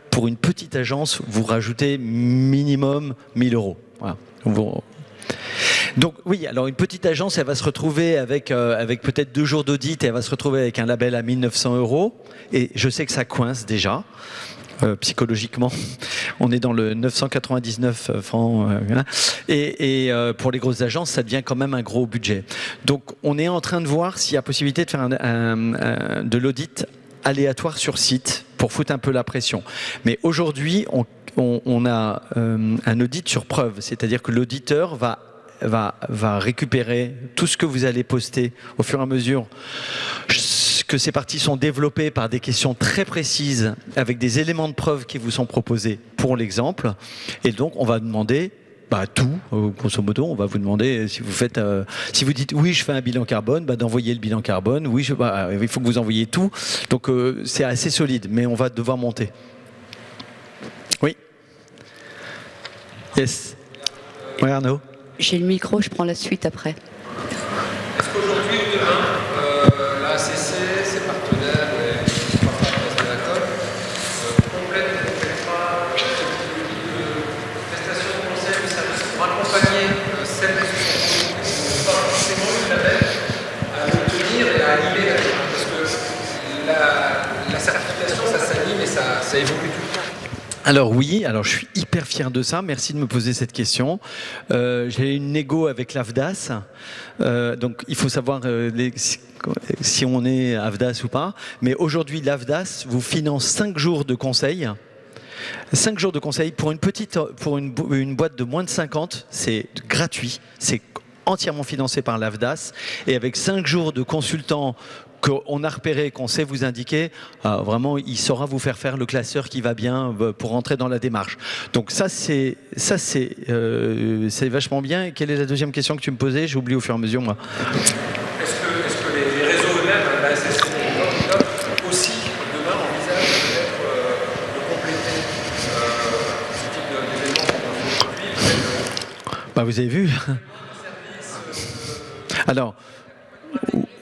pour une petite agence, vous rajoutez minimum 1000 €. Voilà. Donc oui, alors une petite agence, elle va se retrouver avec peut-être 2 jours d'audit et elle va se retrouver avec un label à 1900 €. Et je sais que ça coince déjà, psychologiquement. On est dans le 999 francs. Et pour les grosses agences, ça devient quand même un gros budget. Donc on est en train de voir s'il y a possibilité de faire de l'audit aléatoire sur site pour foutre un peu la pression. Mais aujourd'hui, on a un audit sur preuve, c'est-à-dire que l'auditeur va récupérer tout ce que vous allez poster au fur et à mesure que ces parties sont développées par des questions très précises avec des éléments de preuve qui vous sont proposés pour l'exemple. Et donc, on va demander tout, grosso modo, on va vous demander si vous dites oui, je fais un bilan carbone, d'envoyer le bilan carbone. Oui, il faut que vous envoyiez tout. Donc, c'est assez solide, mais on va devoir monter. Oui. Yes. Oui, Arnaud. J'ai le micro, je prends la suite après. Est-ce qu'aujourd'hui ou demain, la ACC, ses partenaires et les partenaires de la COP complètent ou complétera de prestations de conseil ou services pour accompagner celles qui n'ont pas forcément eu le label à l'obtenir et à animer la démarche? Parce que la certification, ça s'anime et ça évolue tout le temps. Alors oui, alors je suis hyper fier de ça, merci de me poser cette question. J'ai une négo avec l'AFDAS, donc il faut savoir si on est AFDAS ou pas, mais aujourd'hui l'AFDAS vous finance 5 jours de conseil. 5 jours de conseil pour une boîte de moins de 50, c'est gratuit, c'est entièrement financé par l'AFDAS, et avec 5 jours de consultants qu'on a repéré, qu'on sait vous indiquer, vraiment, il saura vous faire le classeur qui va bien pour rentrer dans la démarche. Donc ça, c'est vachement bien. Et quelle est la deuxième question que tu me posais? J'ai oublié au fur et à mesure, moi. Est-ce que les réseaux eux-mêmes, la SSC aussi, demain, envisagent peut-être de compléter ce type d'événements qu'on a Vous avez vu. Alors,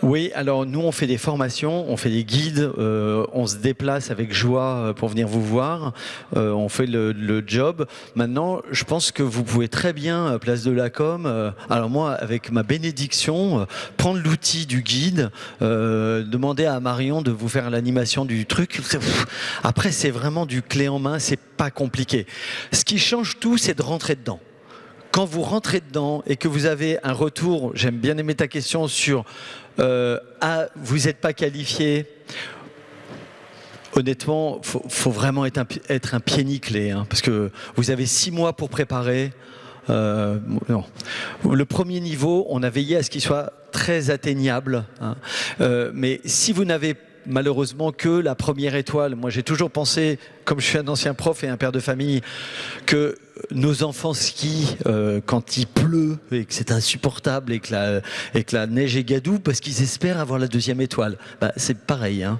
oui, alors nous on fait des formations, on fait des guides, on se déplace avec joie pour venir vous voir, on fait le job. Maintenant, je pense que vous pouvez très bien, place de la com, alors moi avec ma bénédiction, prendre l'outil du guide, demander à Marion de vous faire l'animation du truc. Après c'est vraiment du clé en main, c'est pas compliqué. Ce qui change tout, c'est de rentrer dedans. Quand vous rentrez dedans et que vous avez un retour, j'aime bien aimer ta question sur vous n'êtes pas qualifié, honnêtement, faut vraiment être un pied nickelé, hein, parce que vous avez 6 mois pour préparer. Non. Le premier niveau, on a veillé à ce qu'il soit très atteignable, hein. Mais si vous n'avez malheureusement que la première étoile, moi j'ai toujours pensé, comme je suis un ancien prof et un père de famille, que nos enfants skient quand il pleut et que c'est insupportable et que la neige est gadoue parce qu'ils espèrent avoir la deuxième étoile. C'est pareil, hein.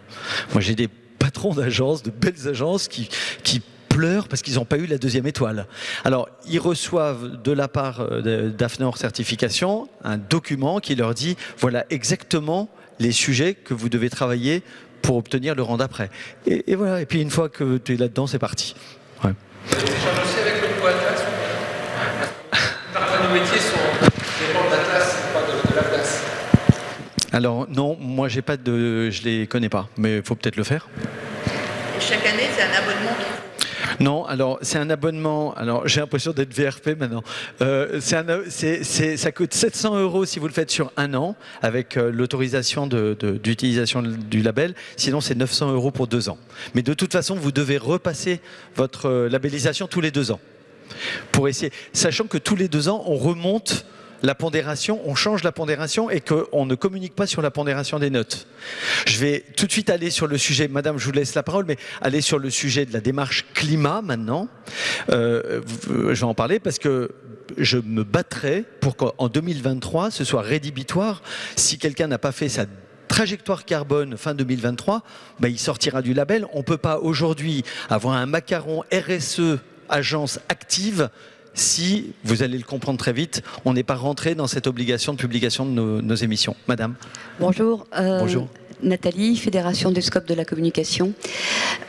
Moi j'ai des patrons d'agences, de belles agences qui pleurent parce qu'ils n'ont pas eu la deuxième étoile. Alors ils reçoivent de la part d'AFNOR Certification un document qui leur dit voilà exactement les sujets que vous devez travailler pour obtenir le rang d'après. Et voilà, et puis une fois que tu es là-dedans, c'est parti. Ouais. Vous échangez aussi avec le niveau Atlas ou pas? Certains de nos métiers sont des rangs d'Atlas, pas de l'Atlas. Alors non, moi je les connais pas, mais il faut peut-être le faire. Et chaque année, c'est un abonnement qu'il faut. Non, alors c'est un abonnement. Alors j'ai l'impression d'être VRP maintenant. Ça coûte 700 € si vous le faites sur 1 an avec l'autorisation d'utilisation du label. Sinon c'est 900 € pour 2 ans. Mais de toute façon, vous devez repasser votre labellisation tous les 2 ans pour essayer, sachant que tous les 2 ans on remonte la pondération, on change la pondération et qu'on ne communique pas sur la pondération des notes. Je vais tout de suite aller sur le sujet, madame, je vous laisse la parole, mais aller sur le sujet de la démarche climat maintenant. Je vais en parler parce que je me battrai pour qu'en 2023, ce soit rédhibitoire si quelqu'un n'a pas fait sa trajectoire carbone fin 2023, il sortira du label. On ne peut pas aujourd'hui avoir un macaron RSE agence active si, vous allez le comprendre très vite, on n'est pas rentré dans cette obligation de publication de nos émissions. Madame. Bonjour. Bonjour. Nathalie, Fédération des scopes de la communication.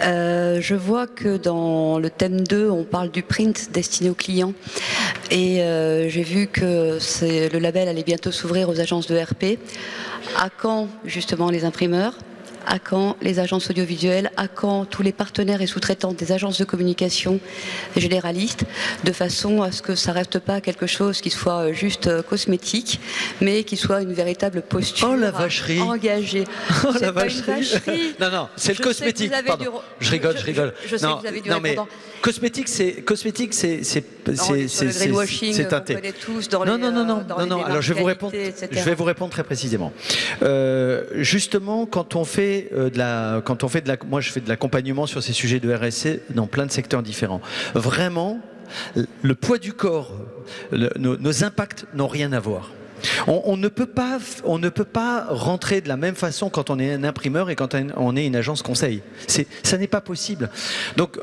Je vois que dans le thème 2, on parle du print destiné aux clients. Et j'ai vu que le label allait bientôt s'ouvrir aux agences de RP. À quand justement les imprimeurs ? À quand les agences audiovisuelles, à quand tous les partenaires et sous-traitants des agences de communication généralistes, de façon à ce que ça ne reste pas quelque chose qui soit juste cosmétique, mais qui soit une véritable posture engagée. Oh la vacherie. Non, c'est le cosmétique. Je rigole. Je sais que vous avez du répondant. Cosmétique, c'est un thé. Non. Alors je vais vous répondre très précisément. Justement, quand on fait moi je fais de l'accompagnement sur ces sujets de RSE dans plein de secteurs différents. Vraiment, le poids du corps, nos impacts n'ont rien à voir. On ne peut pas rentrer de la même façon quand on est un imprimeur et quand on est une agence conseil. Ça n'est pas possible. Donc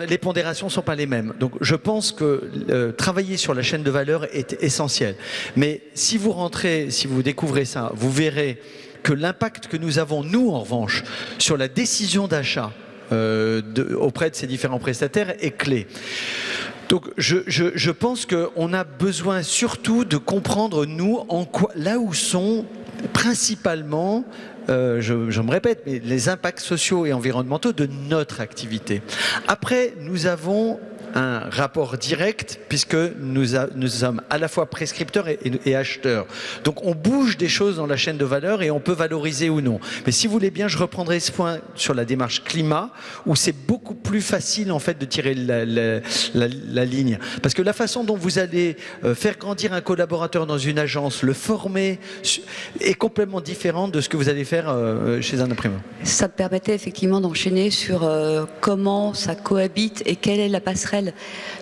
les pondérations ne sont pas les mêmes. Donc je pense que travailler sur la chaîne de valeur est essentiel. Mais si vous découvrez ça, vous verrez que l'impact que nous avons, nous en revanche, sur la décision d'achat auprès de ces différents prestataires est clé. Donc je pense qu'on a besoin surtout de comprendre, nous, là où sont principalement, je me répète, mais les impacts sociaux et environnementaux de notre activité. Après, nous avons un rapport direct puisque nous sommes à la fois prescripteurs et acheteurs. Donc on bouge des choses dans la chaîne de valeur et on peut valoriser ou non. Mais si vous voulez bien, je reprendrai ce point sur la démarche climat où c'est beaucoup plus facile en fait de tirer la ligne. Parce que la façon dont vous allez faire grandir un collaborateur dans une agence, le former, est complètement différente de ce que vous allez faire chez un imprimeur. Ça me permettait effectivement d'enchaîner sur comment ça cohabite et quelle est la passerelle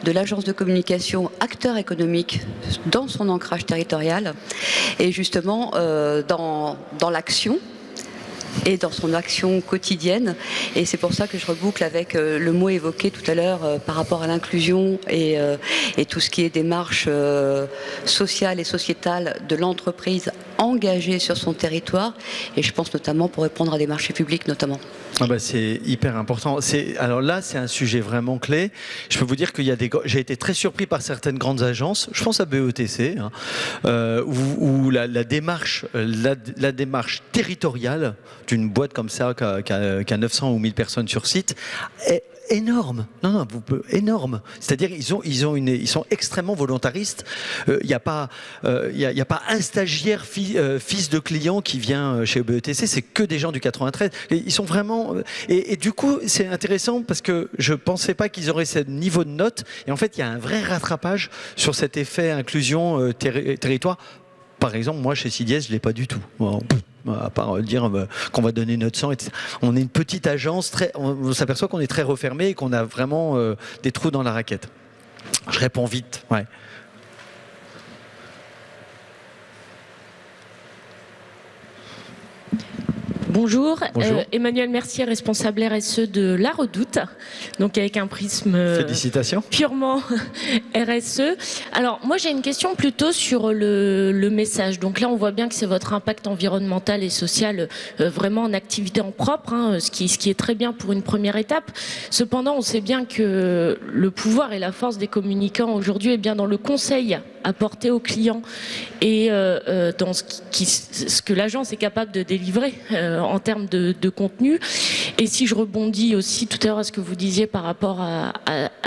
de l'agence de communication acteur économique dans son ancrage territorial et justement dans l'action et dans son action quotidienne. Et c'est pour ça que je reboucle avec le mot évoqué tout à l'heure par rapport à l'inclusion et tout ce qui est démarche sociale et sociétale de l'entreprise engagée sur son territoire. Et je pense notamment pour répondre à des marchés publics notamment. C'est hyper important. Alors là, c'est un sujet vraiment clé. Je peux vous dire qu'il y a j'ai été très surpris par certaines grandes agences. Je pense à BETC, où la démarche territoriale d'une boîte comme ça qui a 900 ou 1000 personnes sur site est énorme. Énorme. C'est-à-dire ils sont extrêmement volontaristes. Il n'y a pas un stagiaire fils de client qui vient chez BETC, c'est que des gens du 93. Ils sont vraiment et du coup c'est intéressant parce que je pensais pas qu'ils auraient ce niveau de note et en fait il y a un vrai rattrapage sur cet effet inclusion territoire. Par exemple, moi chez CDS, je l'ai pas du tout. À part dire qu'on va donner notre sang, etc. On est une petite agence, on s'aperçoit qu'on est très refermé et qu'on a vraiment des trous dans la raquette. Je réponds vite. Ouais. Bonjour. Emmanuel Mercier, responsable RSE de La Redoute, donc avec un prisme félicitations. Purement RSE. Alors moi j'ai une question plutôt sur le message. Donc là on voit bien que c'est votre impact environnemental et social vraiment en activité en propre, ce qui est très bien pour une première étape. Cependant on sait bien que le pouvoir et la force des communicants aujourd'hui est bien dans le conseil apporté aux clients et dans ce que l'agence est capable de délivrer en termes de contenu. Et si je rebondis aussi tout à l'heure à ce que vous disiez par rapport à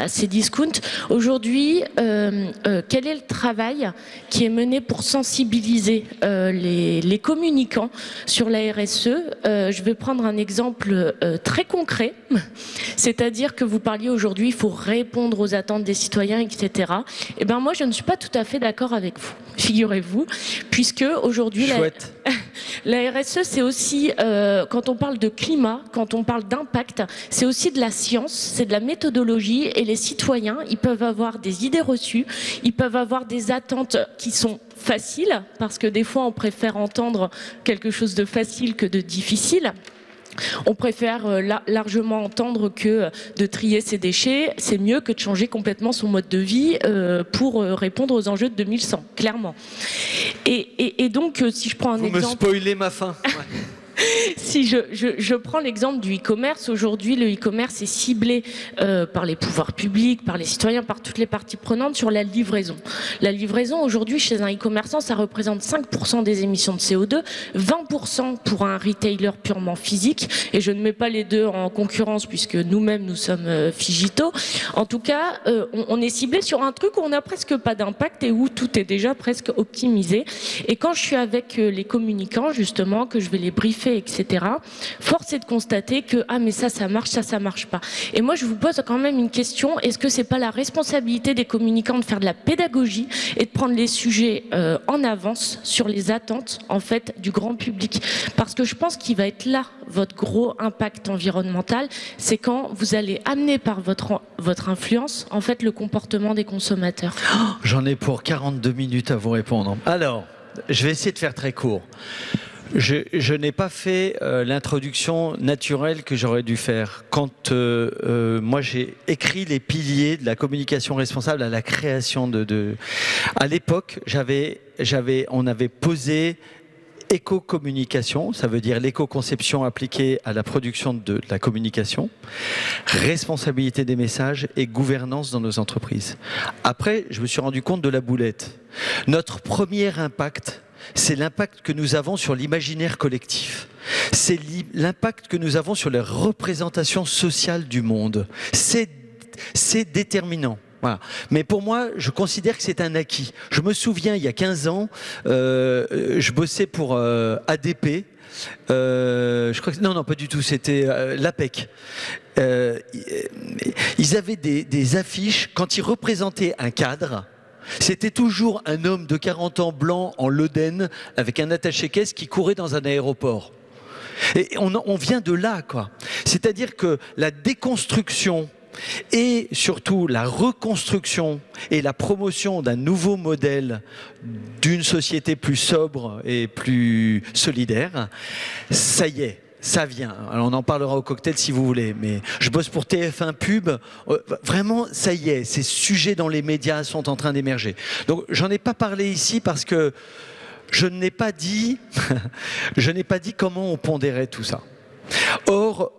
ces discounts, aujourd'hui, quel est le travail qui est mené pour sensibiliser les communicants sur la RSE? Je vais prendre un exemple très concret, c'est-à-dire que vous parliez aujourd'hui, il faut répondre aux attentes des citoyens, etc. Et ben moi, je ne suis pas tout à fait d'accord avec vous, figurez-vous, puisque aujourd'hui la RSE, c'est aussi, quand on parle de climat, quand on parle d'impact, c'est aussi de la science, c'est de la méthodologie, et les citoyens, ils peuvent avoir des idées reçues, ils peuvent avoir des attentes qui sont faciles, parce que des fois on préfère entendre quelque chose de facile que de difficile. On préfère largement entendre que de trier ses déchets, c'est mieux que de changer complètement son mode de vie pour répondre aux enjeux de 2100, clairement. Et donc, si je prends un exemple... Vous me spoilez ma fin. Ouais. Si je prends l'exemple du e-commerce, aujourd'hui le e-commerce est ciblé par les pouvoirs publics, par les citoyens, par toutes les parties prenantes sur la livraison. La livraison aujourd'hui chez un e-commerçant, ça représente 5% des émissions de CO2, 20% pour un retailer purement physique, et je ne mets pas les deux en concurrence puisque nous-mêmes nous sommes Figito. En tout cas, on est ciblé sur un truc où on n'a presque pas d'impact et où tout est déjà presque optimisé. Et quand je suis avec les communicants justement, que je vais les briefer, etc. Force est de constater que mais ça marche, ça marche pas. Et moi je vous pose quand même une question, est-ce que c'est pas la responsabilité des communicants de faire de la pédagogie et de prendre les sujets en avance sur les attentes en fait du grand public? Parce que je pense qu'il va être là votre gros impact environnemental, c'est quand vous allez amener par votre influence en fait le comportement des consommateurs. J'en ai pour 42 minutes à vous répondre. Alors, je vais essayer de faire très court. Je n'ai pas fait l'introduction naturelle que j'aurais dû faire. Quand moi j'ai écrit les piliers de la communication responsable à la création à l'époque, on avait posé éco-communication, ça veut dire l'éco-conception appliquée à la production de la communication, responsabilité des messages et gouvernance dans nos entreprises. Après, je me suis rendu compte de la boulette. Notre premier impact, c'est l'impact que nous avons sur l'imaginaire collectif. C'est l'impact que nous avons sur les représentations sociales du monde. C'est déterminant. Voilà. Mais pour moi, je considère que c'est un acquis. Je me souviens, il y a 15 ans, je bossais pour ADP. Je crois que, non, pas du tout, c'était l'APEC. Ils avaient des affiches, quand ils représentaient un cadre, c'était toujours un homme de 40 ans blanc en Loden avec un attaché-caisse qui courait dans un aéroport. Et on vient de là, quoi. C'est-à-dire que la déconstruction et surtout la reconstruction et la promotion d'un nouveau modèle d'une société plus sobre et plus solidaire, ça y est. Ça vient. Alors on en parlera au cocktail si vous voulez, mais je bosse pour TF1 Pub. Vraiment, ça y est, ces sujets dans les médias sont en train d'émerger. Donc j'en ai pas parlé ici parce que je n'ai pas dit comment on pondérait tout ça. Or,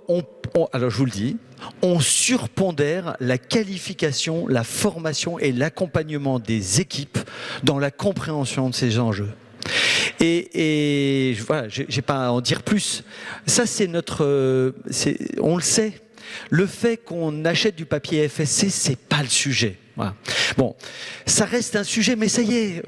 alors je vous le dis, on surpondère la qualification, la formation et l'accompagnement des équipes dans la compréhension de ces enjeux. Et voilà, j'ai pas à en dire plus. Ça, on le sait. Le fait qu'on achète du papier FSC, c'est pas le sujet. Voilà. Bon, ça reste un sujet, mais ça y est,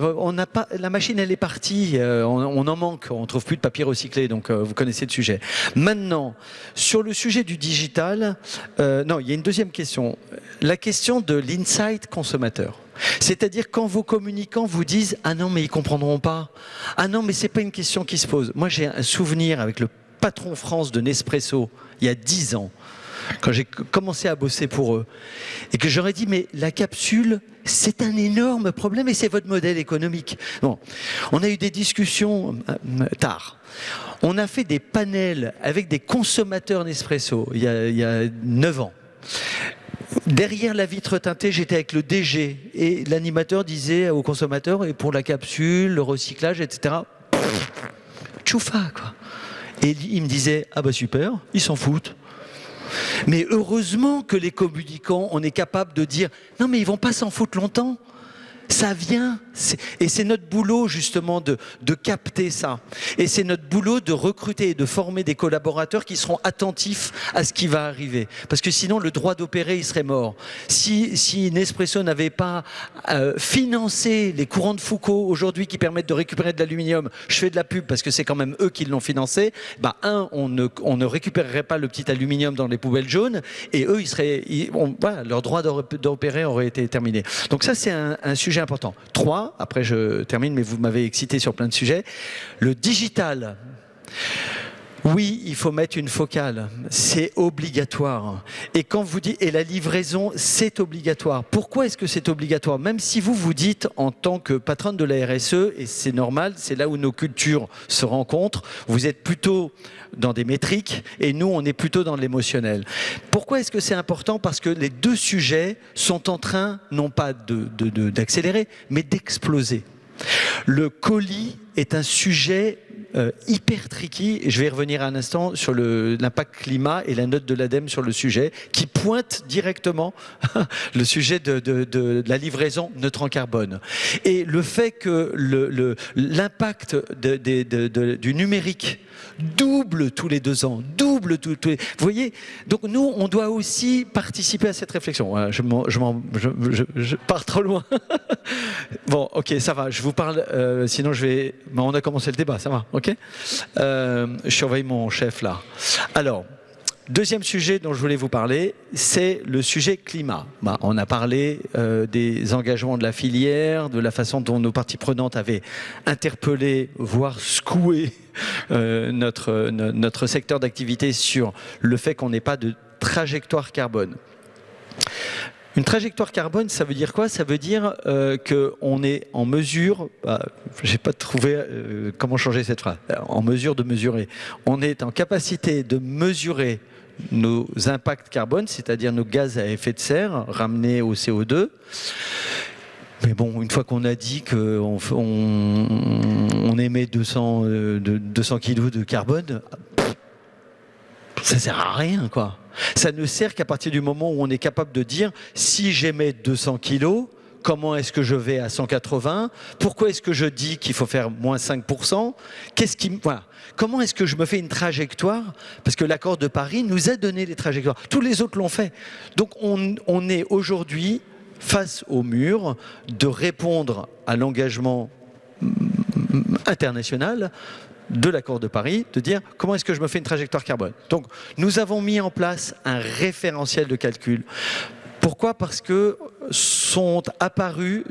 la machine elle est partie, on en manque, on trouve plus de papier recyclé, donc vous connaissez le sujet. Maintenant, sur le sujet du digital, non, il y a une deuxième question, la question de l'insight consommateur. C'est-à-dire quand vos communicants vous disent « Ah non, mais ils comprendront pas. Ah non, mais c'est pas une question qui se pose. » Moi, j'ai un souvenir avec le patron France de Nespresso, il y a 10 ans, quand j'ai commencé à bosser pour eux, et que j'aurais dit « Mais la capsule, c'est un énorme problème et c'est votre modèle économique. » Bon, on a eu des discussions tard. On a fait des panels avec des consommateurs Nespresso il y a 9 ans. Derrière la vitre teintée, j'étais avec le DG et l'animateur disait aux consommateurs, et pour la capsule, le recyclage, etc. Tchoufa, quoi. Et il me disait, ah bah super, ils s'en foutent. Mais heureusement que les communicants, on est capable de dire, non mais ils vont pas s'en foutre longtemps. Ça vient, et c'est notre boulot justement de capter ça. Et c'est notre boulot de recruter et de former des collaborateurs qui seront attentifs à ce qui va arriver. Parce que sinon, le droit d'opérer, il serait mort. Si Nespresso n'avait pas financé les courants de Foucault aujourd'hui qui permettent de récupérer de l'aluminium, je fais de la pub parce que c'est quand même eux qui l'ont financé, bah on ne récupérerait pas le petit aluminium dans les poubelles jaunes, et eux, voilà, leur droit d'opérer aurait été terminé. Donc ça, c'est un sujet sujet important. 3, après je termine, mais vous m'avez excité sur plein de sujets. Le digital. Oui, il faut mettre une focale, c'est obligatoire. Et quand vous dites, et la livraison, c'est obligatoire. Pourquoi est-ce que c'est obligatoire? Même si vous dites en tant que patronne de la RSE, et c'est normal, c'est là où nos cultures se rencontrent, vous êtes plutôt dans des métriques et nous, on est plutôt dans l'émotionnel. Pourquoi est-ce que c'est important? Parce que les deux sujets sont en train, non pas d'accélérer, mais d'exploser. Le colis est un sujet hyper tricky, et je vais y revenir un instant sur l'impact climat et la note de l'ADEME sur le sujet, qui pointe directement le sujet de la livraison neutre en carbone. Et le fait que l'impact du numérique double tous les 2 ans, double tous les... Vous voyez, donc nous, on doit aussi participer à cette réflexion. Voilà, je pars trop loin. Bon, ok, ça va, je vous parle, sinon je vais... Bon, on a commencé le débat, ça va, ok. Je surveille mon chef là. Alors, deuxième sujet dont je voulais vous parler, c'est le sujet climat. On a parlé des engagements de la filière, de la façon dont nos parties prenantes avaient interpellé, voire secoué notre secteur d'activité sur le fait qu'on n'ait pas de trajectoire carbone. Une trajectoire carbone, ça veut dire quoi? Ça veut dire qu'on est en mesure, je n'ai pas trouvé comment changer cette phrase, en mesure de mesurer. On est en capacité de mesurer nos impacts carbone, c'est-à-dire nos gaz à effet de serre ramenés au CO2. Mais bon, une fois qu'on a dit qu'on émet 200 kilos de carbone, ça ne sert à rien, quoi. Ça ne sert qu'à partir du moment où on est capable de dire si j'émets 200 kilos, comment est-ce que je vais à 180? Pourquoi est-ce que je dis qu'il faut faire moins 5%? Voilà. Comment est-ce que je me fais une trajectoire? Parce que l'accord de Paris nous a donné les trajectoires. Tous les autres l'ont fait. Donc on est aujourd'hui face au mur de répondre à l'engagement international de l'accord de Paris, de dire comment est-ce que je me fais une trajectoire carbone. Donc nous avons mis en place un référentiel de calcul. Pourquoi? Parce que sont apparus,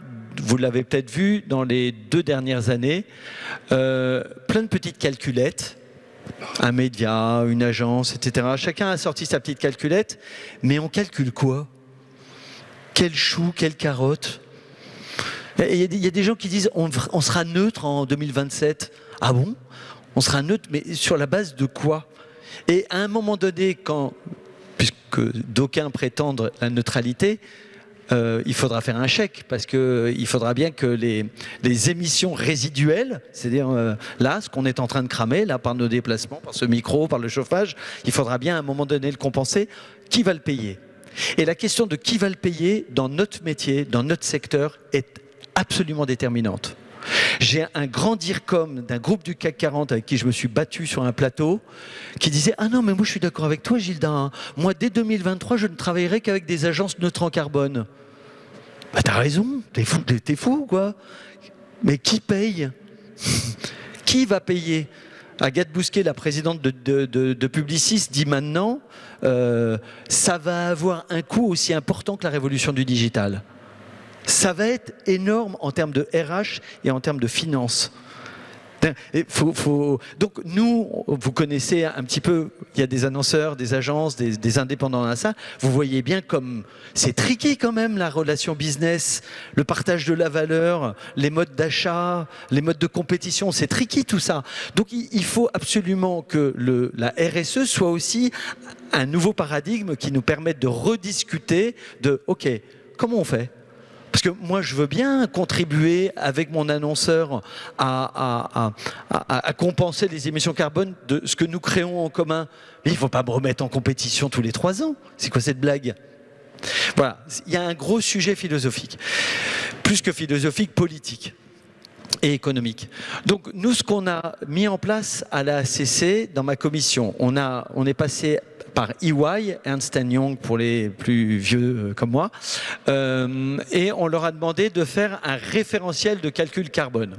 vous l'avez peut-être vu dans les 2 dernières années, plein de petites calculettes, un média, une agence, etc. Chacun a sorti sa petite calculette, mais on calcule quoi? Quel chou, quelle carotte? Il y a des gens qui disent on sera neutre en 2027. Ah bon? On sera neutre, mais sur la base de quoi? Et à un moment donné, puisque d'aucuns prétendent la neutralité, il faudra faire un chèque, parce qu'il faudra bien que les émissions résiduelles, c'est-à-dire là, ce qu'on est en train de cramer, là, par nos déplacements, par ce micro, par le chauffage, il faudra bien à un moment donné le compenser. Qui va le payer? Et la question de qui va le payer dans notre métier, dans notre secteur, est absolument déterminante. J'ai un grand DIRCOM d'un groupe du CAC 40 avec qui je me suis battu sur un plateau qui disait « Ah non, mais moi je suis d'accord avec toi, Gilda. Moi, dès 2023, je ne travaillerai qu'avec des agences neutres en carbone. » Bah t'as raison, t'es fou quoi. Mais qui paye? Qui va payer? Agathe Bousquet, la présidente de Publicis, dit maintenant ça va avoir un coût aussi important que la révolution du digital. Ça va être énorme en termes de RH et en termes de finances. Donc nous, vous connaissez un petit peu, il y a des annonceurs, des agences, des indépendants dans ça. Vous voyez bien comme c'est tricky quand même la relation business, le partage de la valeur, les modes d'achat, les modes de compétition, c'est tricky tout ça. Donc il faut absolument que la RSE soit aussi un nouveau paradigme qui nous permette de rediscuter de OK, comment on fait ? Parce que moi, je veux bien contribuer avec mon annonceur à compenser les émissions carbone de ce que nous créons en commun. Mais il ne faut pas me remettre en compétition tous les 3 ans. C'est quoi cette blague? Voilà, il y a un gros sujet philosophique. Plus que philosophique, politique et économique. Donc nous, ce qu'on a mis en place à la ACC, dans ma commission, on est passé par EY, Ernst & Young pour les plus vieux comme moi, et on leur a demandé de faire un référentiel de calcul carbone.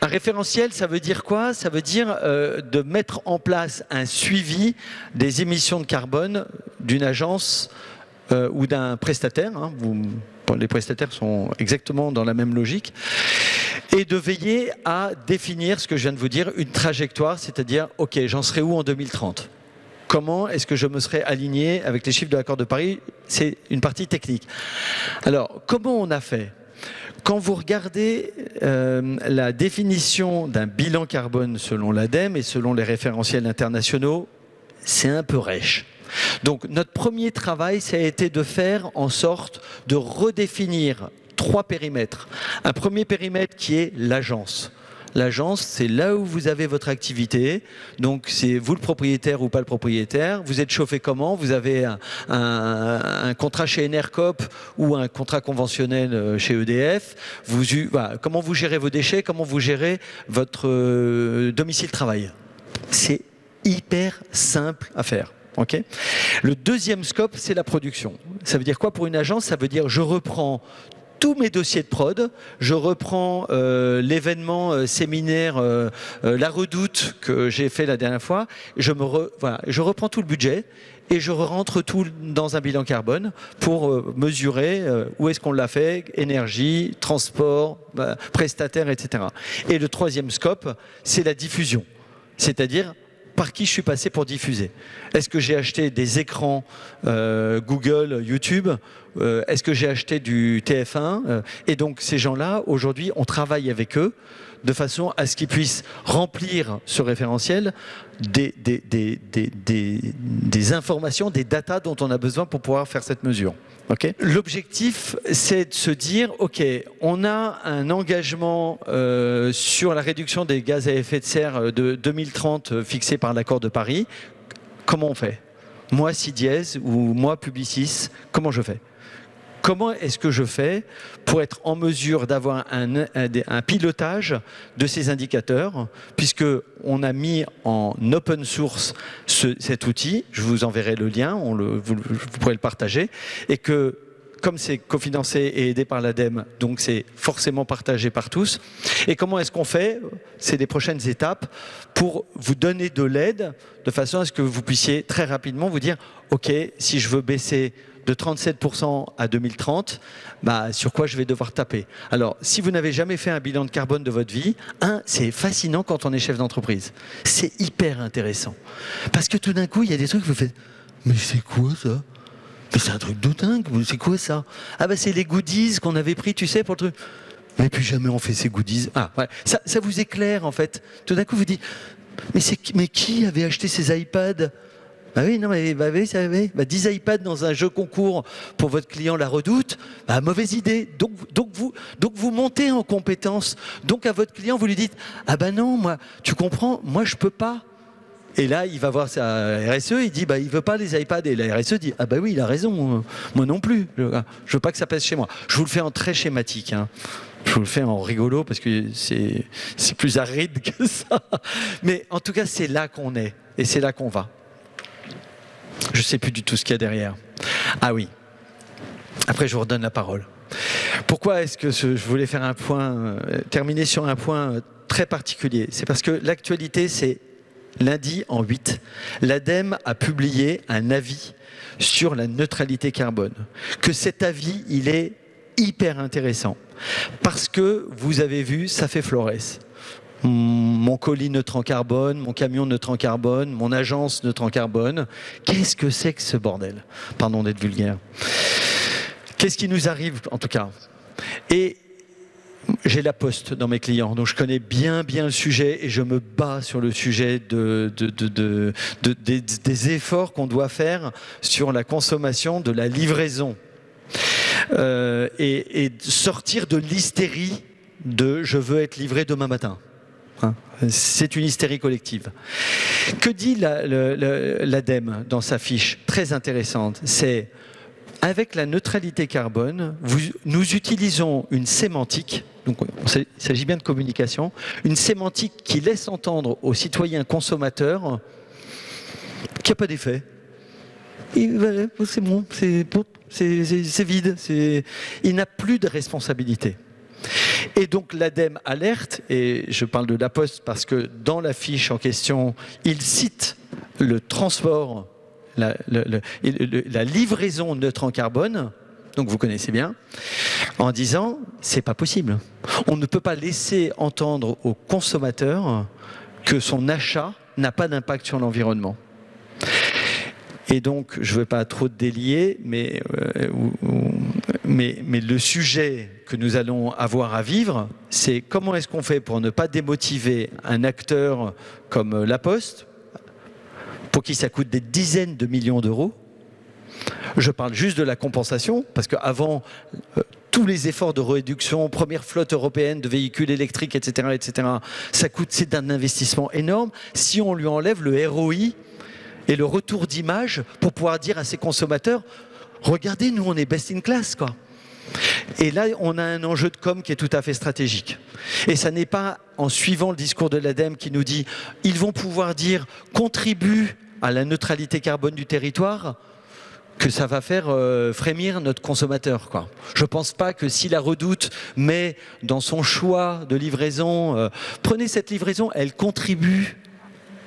Un référentiel, ça veut dire quoi? Ça veut dire de mettre en place un suivi des émissions de carbone d'une agence ou d'un prestataire. Hein, les prestataires sont exactement dans la même logique, et de veiller à définir ce que je viens de vous dire, une trajectoire, c'est-à-dire, ok, j'en serai où en 2030 ? Comment est-ce que je me serais aligné avec les chiffres de l'accord de Paris ? C'est une partie technique. Alors, comment on a fait ? Quand vous regardez la définition d'un bilan carbone selon l'ADEME et selon les référentiels internationaux, c'est un peu rêche. Donc notre premier travail, ça a été de faire en sorte de redéfinir 3 périmètres. Un premier périmètre qui est l'agence. L'agence, c'est là où vous avez votre activité. Donc, c'est vous le propriétaire ou pas le propriétaire. Vous êtes chauffé comment ? Vous avez un contrat chez Enercop ou un contrat conventionnel chez EDF. Voilà, comment vous gérez vos déchets ? Comment vous gérez votre domicile travail ? C'est hyper simple à faire. Okay. Le deuxième scope, c'est la production. Ça veut dire quoi pour une agence ? Ça veut dire je reprends tous mes dossiers de prod, je reprends l'événement séminaire La Redoute que j'ai fait la dernière fois, je reprends tout le budget et je rentre tout dans un bilan carbone pour mesurer où est-ce qu'on l'a fait, énergie, transport, prestataire, etc. Et le troisième scope, c'est la diffusion, c'est-à-dire par qui je suis passé pour diffuser. Est-ce que j'ai acheté des écrans Google, YouTube ? Est-ce que j'ai acheté du TF1 ? Et donc ces gens-là, aujourd'hui, on travaille avec eux de façon à ce qu'ils puissent remplir ce référentiel des informations, des datas dont on a besoin pour pouvoir faire cette mesure. Okay. L'objectif, c'est de se dire, ok, on a un engagement sur la réduction des gaz à effet de serre de 2030 fixé par l'accord de Paris. Comment on fait ? Moi, Sidiez ou moi, Publicis, comment je fais ? Comment est-ce que je fais pour être en mesure d'avoir un pilotage de ces indicateurs, puisque on a mis en open source cet outil, je vous enverrai le lien, vous pourrez le partager, et que comme c'est cofinancé et aidé par l'ADEME, donc c'est forcément partagé par tous. Et comment est-ce qu'on fait ? C'est les prochaines étapes pour vous donner de l'aide, de façon à ce que vous puissiez très rapidement vous dire, ok, si je veux baisser de 37% à 2030, sur quoi je vais devoir taper. Alors, si vous n'avez jamais fait un bilan de carbone de votre vie, c'est fascinant quand on est chef d'entreprise. C'est hyper intéressant. Parce que tout d'un coup, il y a des trucs que vous faites, mais c'est quoi ça ? Mais c'est un truc de dingue, c'est quoi ça ? C'est les goodies qu'on avait pris, tu sais, pour le truc. Mais plus jamais on fait ces goodies. Ouais. Ça vous éclaire, en fait. Tout d'un coup, vous dites, mais qui avait acheté ces iPads ? Oui, non, mais vous savez, 10 iPads dans un jeu concours pour votre client La Redoute, mauvaise idée. Donc vous montez en compétence. Donc à votre client, vous lui dites, non, moi, tu comprends, moi je peux pas. Et là, il va voir sa RSE, il dit, il veut pas les iPads. Et la RSE dit, oui, il a raison, moi non plus. Je veux pas que ça pèse chez moi. Je vous le fais en très schématique, hein. Je vous le fais en rigolo parce que c'est plus aride que ça. Mais en tout cas, c'est là qu'on est et c'est là qu'on va. Je ne sais plus du tout ce qu'il y a derrière. Ah oui. Après, je vous redonne la parole. Pourquoi est-ce que je voulais faire terminer sur un point très particulier ? C'est parce que l'actualité, c'est lundi en 8. L'ADEME a publié un avis sur la neutralité carbone. Que cet avis, il est hyper intéressant. Parce que, vous avez vu, ça fait Flores. Mon colis neutre en carbone, mon camion neutre en carbone, mon agence neutre en carbone. Qu'est-ce que c'est que ce bordel ? Pardon d'être vulgaire. Qu'est-ce qui nous arrive, en tout cas ? Et j'ai la Poste dans mes clients, donc je connais bien le sujet et je me bats sur le sujet des efforts qu'on doit faire sur la consommation de la livraison et sortir de l'hystérie de « je veux être livré demain matin ». C'est une hystérie collective. Que dit l'ADEME dans sa fiche très intéressante ? C'est avec la neutralité carbone, nous utilisons une sémantique, donc il s'agit bien de communication, une sémantique qui laisse entendre aux citoyens consommateurs qu'il n'y a pas d'effet. C'est bon, c'est vide, il n'a plus de responsabilité. Et donc l'ADEME alerte, et je parle de la Poste parce que dans la fiche en question, il cite le transport, la livraison neutre en carbone, donc vous connaissez bien, en disant c'est pas possible. On ne peut pas laisser entendre au consommateur que son achat n'a pas d'impact sur l'environnement. Et donc, je ne veux pas trop délier, mais le sujet que nous allons avoir à vivre, c'est comment est-ce qu'on fait pour ne pas démotiver un acteur comme La Poste, pour qui ça coûte des dizaines de millions d'euros. Je parle juste de la compensation, parce qu'avant, tous les efforts de réduction, première flotte européenne de véhicules électriques, etc., c'est un investissement énorme. Si on lui enlève le ROI et le retour d'image pour pouvoir dire à ses consommateurs, regardez, nous on est best in class, quoi. Et là, on a un enjeu de com qui est tout à fait stratégique. Et ça n'est pas en suivant le discours de l'ADEME qui nous dit ils vont pouvoir dire contribue à la neutralité carbone du territoire que ça va faire frémir notre consommateur, quoi. Je ne pense pas que si la Redoute met dans son choix de livraison, prenez cette livraison, elle contribue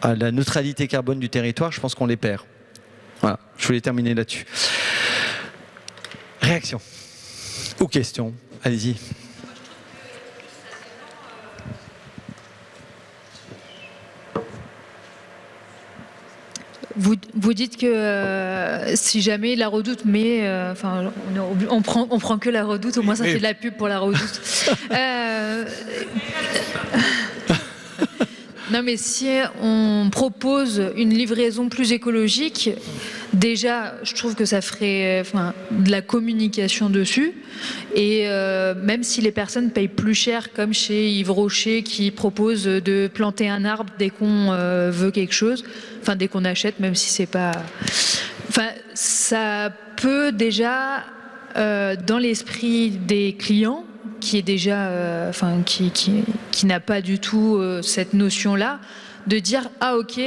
à la neutralité carbone du territoire, je pense qu'on les perd. Voilà, je voulais terminer là-dessus. Réaction ou question, allez-y. Vous dites que si jamais la Redoute met, on prend que la Redoute, au moins ça fait de la pub pour la Redoute. Non, mais si on propose une livraison plus écologique, déjà, je trouve que ça ferait de la communication dessus. Et même si les personnes payent plus cher, comme chez Yves Rocher, qui propose de planter un arbre dès qu'on veut quelque chose, enfin dès qu'on achète, même si c'est pas... Enfin, ça peut déjà, dans l'esprit des clients, qui est déjà, qui n'a pas du tout cette notion-là, de dire ah ok,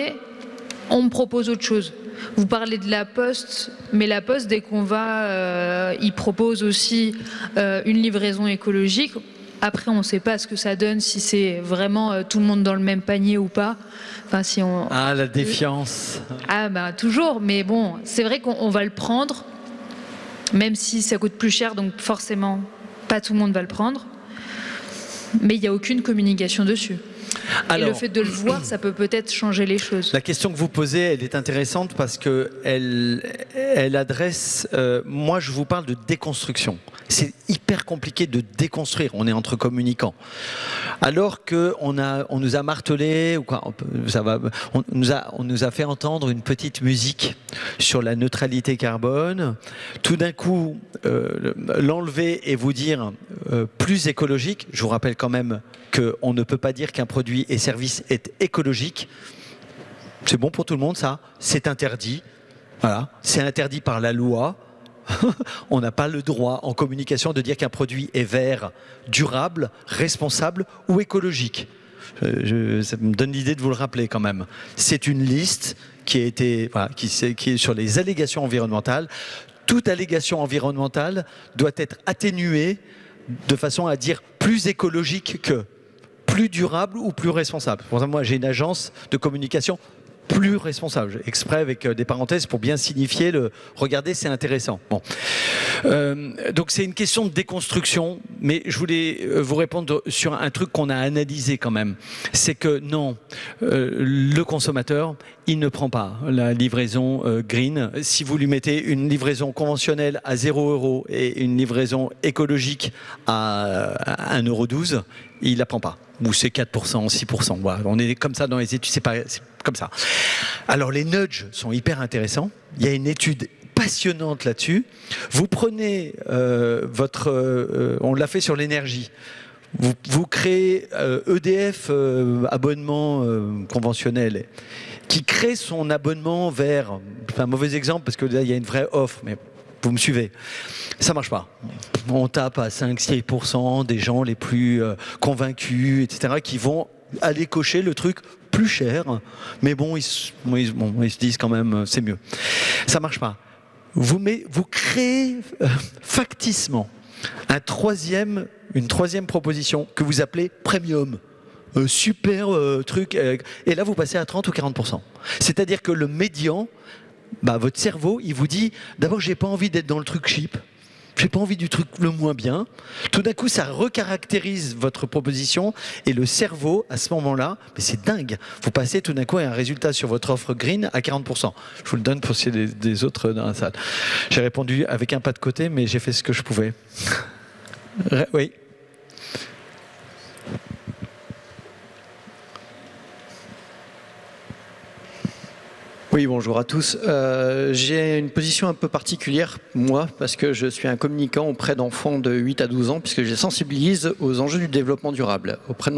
on me propose autre chose. Vous parlez de La Poste, mais La Poste, dès qu'on va, il propose aussi une livraison écologique. Après, on ne sait pas ce que ça donne, si c'est vraiment tout le monde dans le même panier ou pas. Enfin, si on... Ah, la défiance. Ah bah toujours, mais bon, c'est vrai qu'on va le prendre, même si ça coûte plus cher, donc forcément, pas tout le monde va le prendre. Mais il n'y a aucune communication dessus. Alors, et le fait de le voir, ça peut peut-être changer les choses. La question que vous posez, elle est intéressante parce qu'elle adresse... moi, je vous parle de déconstruction. C'est hyper compliqué de déconstruire. On est entre communicants. Alors qu'on nous a martelé, ou quoi, on nous a fait entendre une petite musique sur la neutralité carbone. Tout d'un coup, l'enlever et vous dire plus écologique. Je vous rappelle quand même qu'on ne peut pas dire qu'un produit et service est écologique. C'est bon pour tout le monde, ça. C'est interdit. Voilà. C'est interdit par la loi. On n'a pas le droit en communication de dire qu'un produit est vert, durable, responsable ou écologique. Ça me donne l'idée de vous le rappeler quand même. C'est une liste qui est sur les allégations environnementales. Toute allégation environnementale doit être atténuée de façon à dire plus écologique que, plus durable ou plus responsable. Pour ça, moi, j'ai une agence de communication plus responsable, exprès avec des parenthèses pour bien signifier le « regardez, c'est intéressant ». Bon. Donc c'est une question de déconstruction, mais je voulais vous répondre sur un truc qu'on a analysé quand même. C'est que non, le consommateur, il ne prend pas la livraison green. Si vous lui mettez une livraison conventionnelle à 0 € et une livraison écologique à 1,12 €, il ne la prend pas. Ou c'est 4%, 6%. Voilà. On est comme ça dans les études, c'est comme ça. Alors les nudges sont hyper intéressants. Il y a une étude passionnante là-dessus. Vous prenez on l'a fait sur l'énergie. Vous créez EDF abonnement conventionnel qui crée son abonnement vers, c'est un mauvais exemple parce que là il y a une vraie offre, mais vous me suivez. Ça marche pas. On tape à 5-6% des gens les plus convaincus, etc., qui vont aller cocher le truc plus cher, mais bon, ils se disent quand même c'est mieux. Ça marche pas. Vous créez facticement une troisième proposition que vous appelez premium. Super truc. Et là, vous passez à 30 ou 40%. C'est-à-dire que le médian, votre cerveau, il vous dit, d'abord, j'ai pas envie d'être dans le truc cheap. j'ai pas envie du truc le moins bien. Tout d'un coup, ça recaractérise votre proposition et le cerveau, à ce moment-là, mais c'est dingue. Vous passez tout d'un coup à un résultat sur votre offre green à 40%. Je vous le donne pour s'il y a des autres dans la salle. J'ai répondu avec un pas de côté, mais j'ai fait ce que je pouvais. Oui. Oui, bonjour à tous. J'ai une position un peu particulière, moi, parce que je suis un communicant auprès d'enfants de 8 à 12 ans, puisque je sensibilise aux enjeux du développement durable, auprès de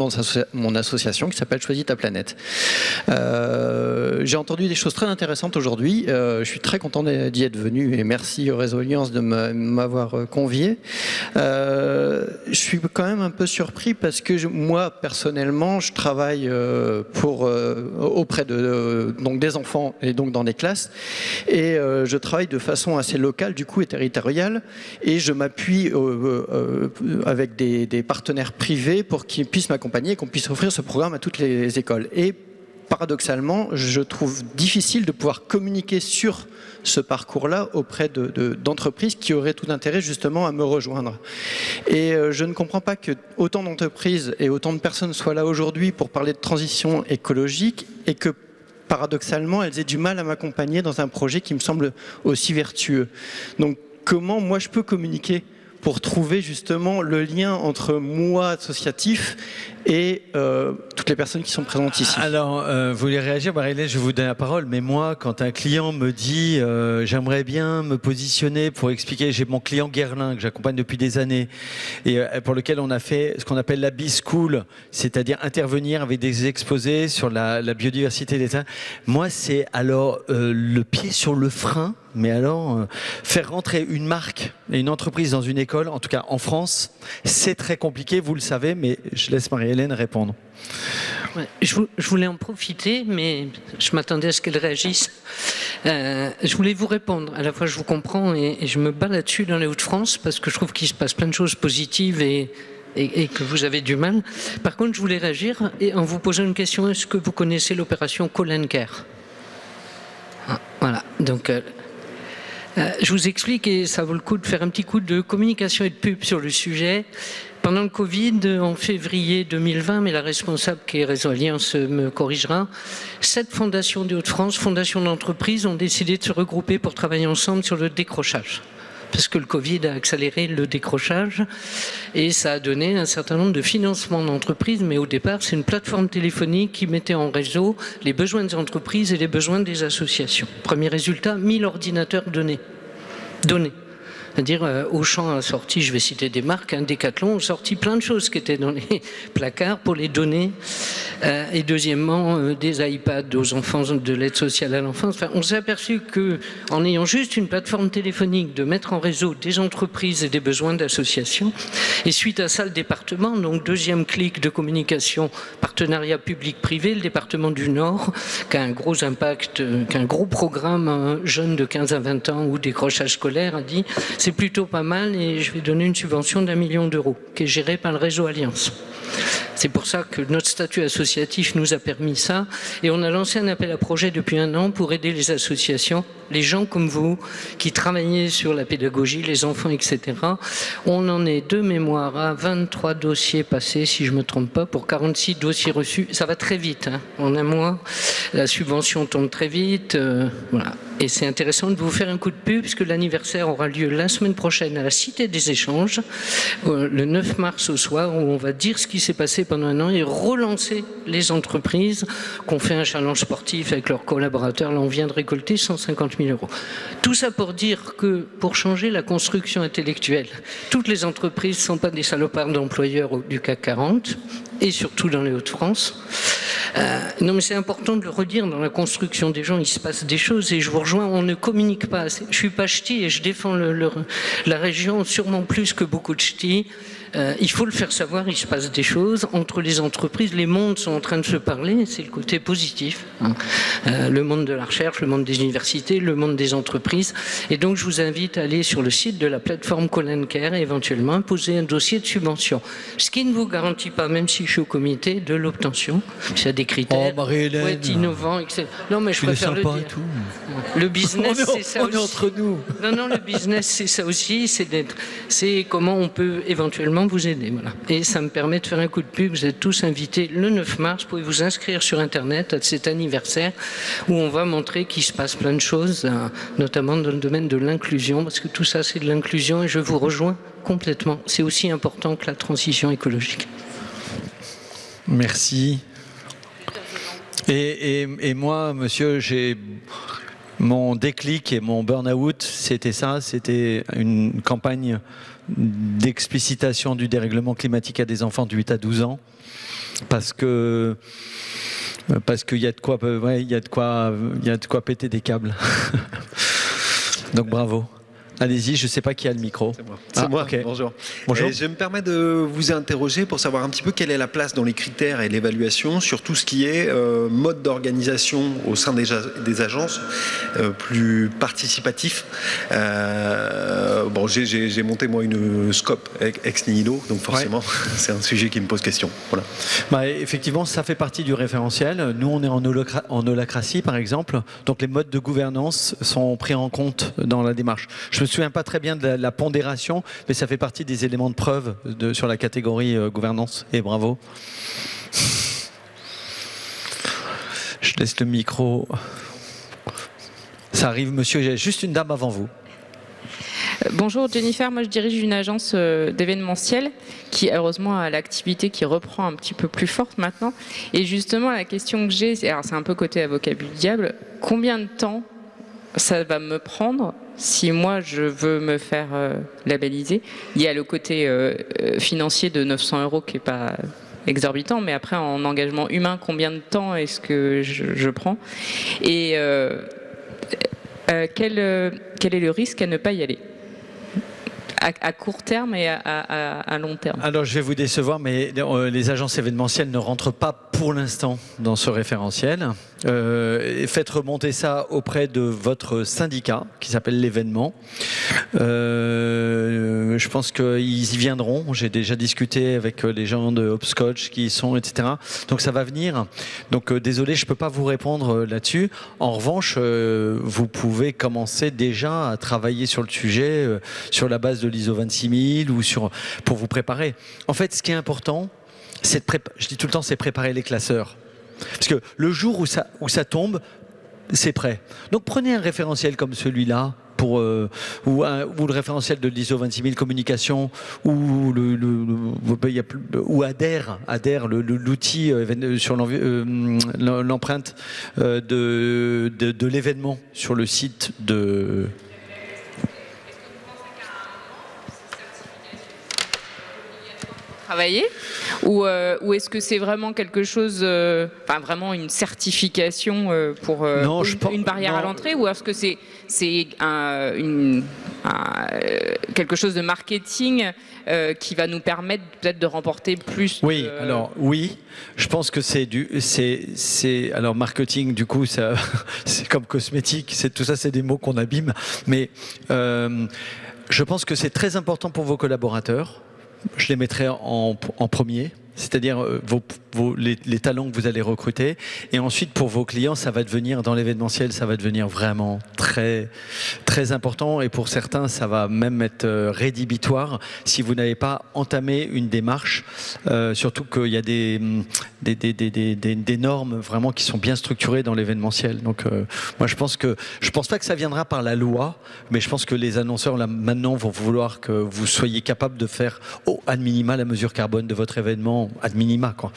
mon association qui s'appelle Choisis ta planète. J'ai entendu des choses très intéressantes aujourd'hui. Je suis très content d'y être venu et merci au Réseau Alliance de m'avoir convié. Je suis quand même un peu surpris parce que moi, personnellement, je travaille auprès donc des enfants et donc dans des classes, et je travaille de façon assez locale du coup et territoriale, et je m'appuie avec des partenaires privés pour qu'ils puissent m'accompagner et qu'on puisse offrir ce programme à toutes les écoles. Et paradoxalement, je trouve difficile de pouvoir communiquer sur ce parcours-là auprès d'entreprises qui auraient tout intérêt justement à me rejoindre. Et je ne comprends pas que autant d'entreprises et autant de personnes soient là aujourd'hui pour parler de transition écologique et que paradoxalement, elles aient du mal à m'accompagner dans un projet qui me semble aussi vertueux. Donc, comment moi je peux communiquer pour trouver justement le lien entre moi associatif et toutes les personnes qui sont présentes ici? Alors, vous voulez réagir, Marie-Hélène, je vous donne la parole, mais moi, quand un client me dit j'aimerais bien me positionner pour expliquer, j'ai mon client Guerlain que j'accompagne depuis des années et pour lequel on a fait ce qu'on appelle la B-School, c'est-à-dire intervenir avec des exposés sur la biodiversité des terres. Moi, c'est alors le pied sur le frein, mais alors faire rentrer une marque et une entreprise dans une école, en tout cas en France, c'est très compliqué, vous le savez, mais je laisse Marie-Hélène répondre. Ouais, je voulais en profiter, mais je m'attendais à ce qu'elle réagisse. Je voulais vous répondre. À la fois, je vous comprends et je me bats là-dessus dans les Hauts-de-France parce que je trouve qu'il se passe plein de choses positives et que vous avez du mal. Par contre, je voulais réagir en vous posant une question. Est-ce que vous connaissez l'opération Colin Care? Voilà. Donc, je vous explique et ça vaut le coup de faire un petit coup de communication et de pub sur le sujet. Pendant le Covid, en février 2020, mais la responsable qui est Réseau Alliance me corrigera, 7 fondations des Hauts-de-France, fondations d'entreprises, ont décidé de se regrouper pour travailler ensemble sur le décrochage. Parce que le Covid a accéléré le décrochage et ça a donné un certain nombre de financements d'entreprises. Mais au départ, c'est une plateforme téléphonique qui mettait en réseau les besoins des entreprises et les besoins des associations. Premier résultat, 1000 ordinateurs donnés. C'est-à-dire, Auchan a sorti, je vais citer des marques, Decathlon a sorti plein de choses qui étaient dans les placards pour les donner. Et deuxièmement, des iPads aux enfants, de l'aide sociale à l'enfance. Enfin, on s'est aperçu qu'en ayant juste une plateforme téléphonique, de mettre en réseau des entreprises et des besoins d'associations, et suite à ça, le département, donc deuxième clic de communication, partenariat public-privé, le département du Nord, qui a un gros impact, qui a un gros programme jeunes de 15 à 20 ans ou décrochage scolaire, a dit c'est plutôt pas mal et je vais donner une subvention d'1 million d'euros qui est gérée par le Réseau Alliance. C'est pour ça que notre statut associatif nous a permis ça et on a lancé un appel à projet depuis 1 an pour aider les associations, les gens comme vous qui travaillez sur la pédagogie, les enfants, etc. On en est de mémoire à 23 dossiers passés, si je ne me trompe pas, pour 46 dossiers reçus. Ça va très vite, hein. En 1 mois, la subvention tombe très vite. Voilà. Et c'est intéressant de vous faire un coup de pub puisque l'anniversaire aura lieu la semaine prochaine à la Cité des Échanges, le 9 mars au soir, où on va dire ce qui s'est passé pendant 1 an et relancer les entreprises qu'on fait un challenge sportif avec leurs collaborateurs. Là, on vient de récolter 150 000 euros. Tout ça pour dire que pour changer la construction intellectuelle, toutes les entreprises ne sont pas des salopards d'employeurs du CAC 40 et surtout dans les Hauts-de-France. Non, mais c'est important de le redire, dans la construction des gens, il se passe des choses et je vous rejoins, on ne communique pas. Je ne suis pas ch'ti et je défends la région sûrement plus que beaucoup de ch'tis. Il faut le faire savoir, il se passe des choses entre les entreprises, les mondes sont en train de se parler, c'est le côté positif. Le monde de la recherche, le monde des universités, le monde des entreprises. Et donc je vous invite à aller sur le site de la plateforme Colin Care et éventuellement poser un dossier de subvention. Ce qui ne vous garantit pas, même si je suis au comité, de l'obtention. Il y a des des critères. Oh, Marie-Hélène. Faut être innovant, etc. Non, mais je préfère le dire. Et tout. Le business, c'est ça on aussi. est entre nous. Non, le business, c'est ça aussi. C'est comment on peut éventuellement vous aider. Voilà. Et ça me permet de faire un coup de pub. Vous êtes tous invités le 9 mars. Vous pouvez vous inscrire sur Internet à cet anniversaire où on va montrer qu'il se passe plein de choses, notamment dans le domaine de l'inclusion, parce que tout ça, c'est de l'inclusion et je vous rejoins complètement. C'est aussi important que la transition écologique. Merci. Et moi, monsieur, j'ai mon déclic et mon burn-out, c'était ça, c'était une campagne d'explicitation du dérèglement climatique à des enfants de 8 à 12 ans, parce qu'il y a de quoi, il y a de quoi péter des câbles. Donc bravo. Allez-y, je ne sais pas qui a le micro. C'est moi. Okay. Bonjour. Bonjour. Je me permets de vous interroger pour savoir un petit peu quelle est la place dans les critères et l'évaluation sur tout ce qui est mode d'organisation au sein des agences plus participatif. Bon, j'ai monté moi une scope ex nihilo, donc forcément c'est un sujet qui me pose question. Voilà. Bah, effectivement, ça fait partie du référentiel. Nous, on est en holacratie, par exemple, donc les modes de gouvernance sont pris en compte dans la démarche. Je me souviens pas très bien de la pondération, mais ça fait partie des éléments de preuve sur la catégorie gouvernance. Et bravo. Je laisse le micro. Ça arrive, monsieur. J'ai juste une dame avant vous. Bonjour Jennifer, moi je dirige une agence d'événementiel qui heureusement a l'activité qui reprend un petit peu plus forte maintenant. Et justement la question que j'ai, c'est un peu côté avocat du diable, combien de temps ça va me prendre si moi je veux me faire labelliser? Il y a le côté financier de 900 € qui n'est pas exorbitant, mais après en engagement humain, combien de temps est-ce que je prends? Et quel est le risque à ne pas y aller à court terme et à long terme? Alors je vais vous décevoir, mais les agences événementielles ne rentrent pas pour l'instant dans ce référentiel. Faites remonter ça auprès de votre syndicat qui s'appelle l'événement. Je pense qu'ils y viendront. J'ai déjà discuté avec les gens de Hopscotch qui y sont, etc. Donc ça va venir. Donc désolé, je ne peux pas vous répondre là-dessus. En revanche, vous pouvez commencer déjà à travailler sur le sujet sur la base de l'ISO 26000 ou pour vous préparer. En fait, ce qui est important, je dis tout le temps, c'est préparer les classeurs. Parce que le jour où ça tombe, c'est prêt. Donc prenez un référentiel comme celui-là, ou le référentiel de l'ISO 26000 communication, ou ADER, l'outil sur l'empreinte de l'événement sur le site de... Travailler ou est-ce que c'est vraiment quelque chose, vraiment une certification pour une barrière à l'entrée, ou est-ce que c'est quelque chose de marketing qui va nous permettre peut-être de remporter plus? Oui, alors oui, je pense que alors marketing, du coup, c'est comme cosmétique, tout ça, c'est des mots qu'on abîme, mais je pense que c'est très important pour vos collaborateurs. Je les mettrai en premier, c'est-à-dire les talents que vous allez recruter. Et ensuite, pour vos clients, ça va devenir, dans l'événementiel, ça va devenir vraiment très, très important. Et pour certains, ça va même être rédhibitoire si vous n'avez pas entamé une démarche. Surtout qu'il y a des normes vraiment qui sont bien structurées dans l'événementiel. Donc, moi, je pense pas que ça viendra par la loi, mais je pense que les annonceurs, là, maintenant, vont vouloir que vous soyez capable de faire, ad minima, la mesure carbone de votre événement, ad minima, quoi.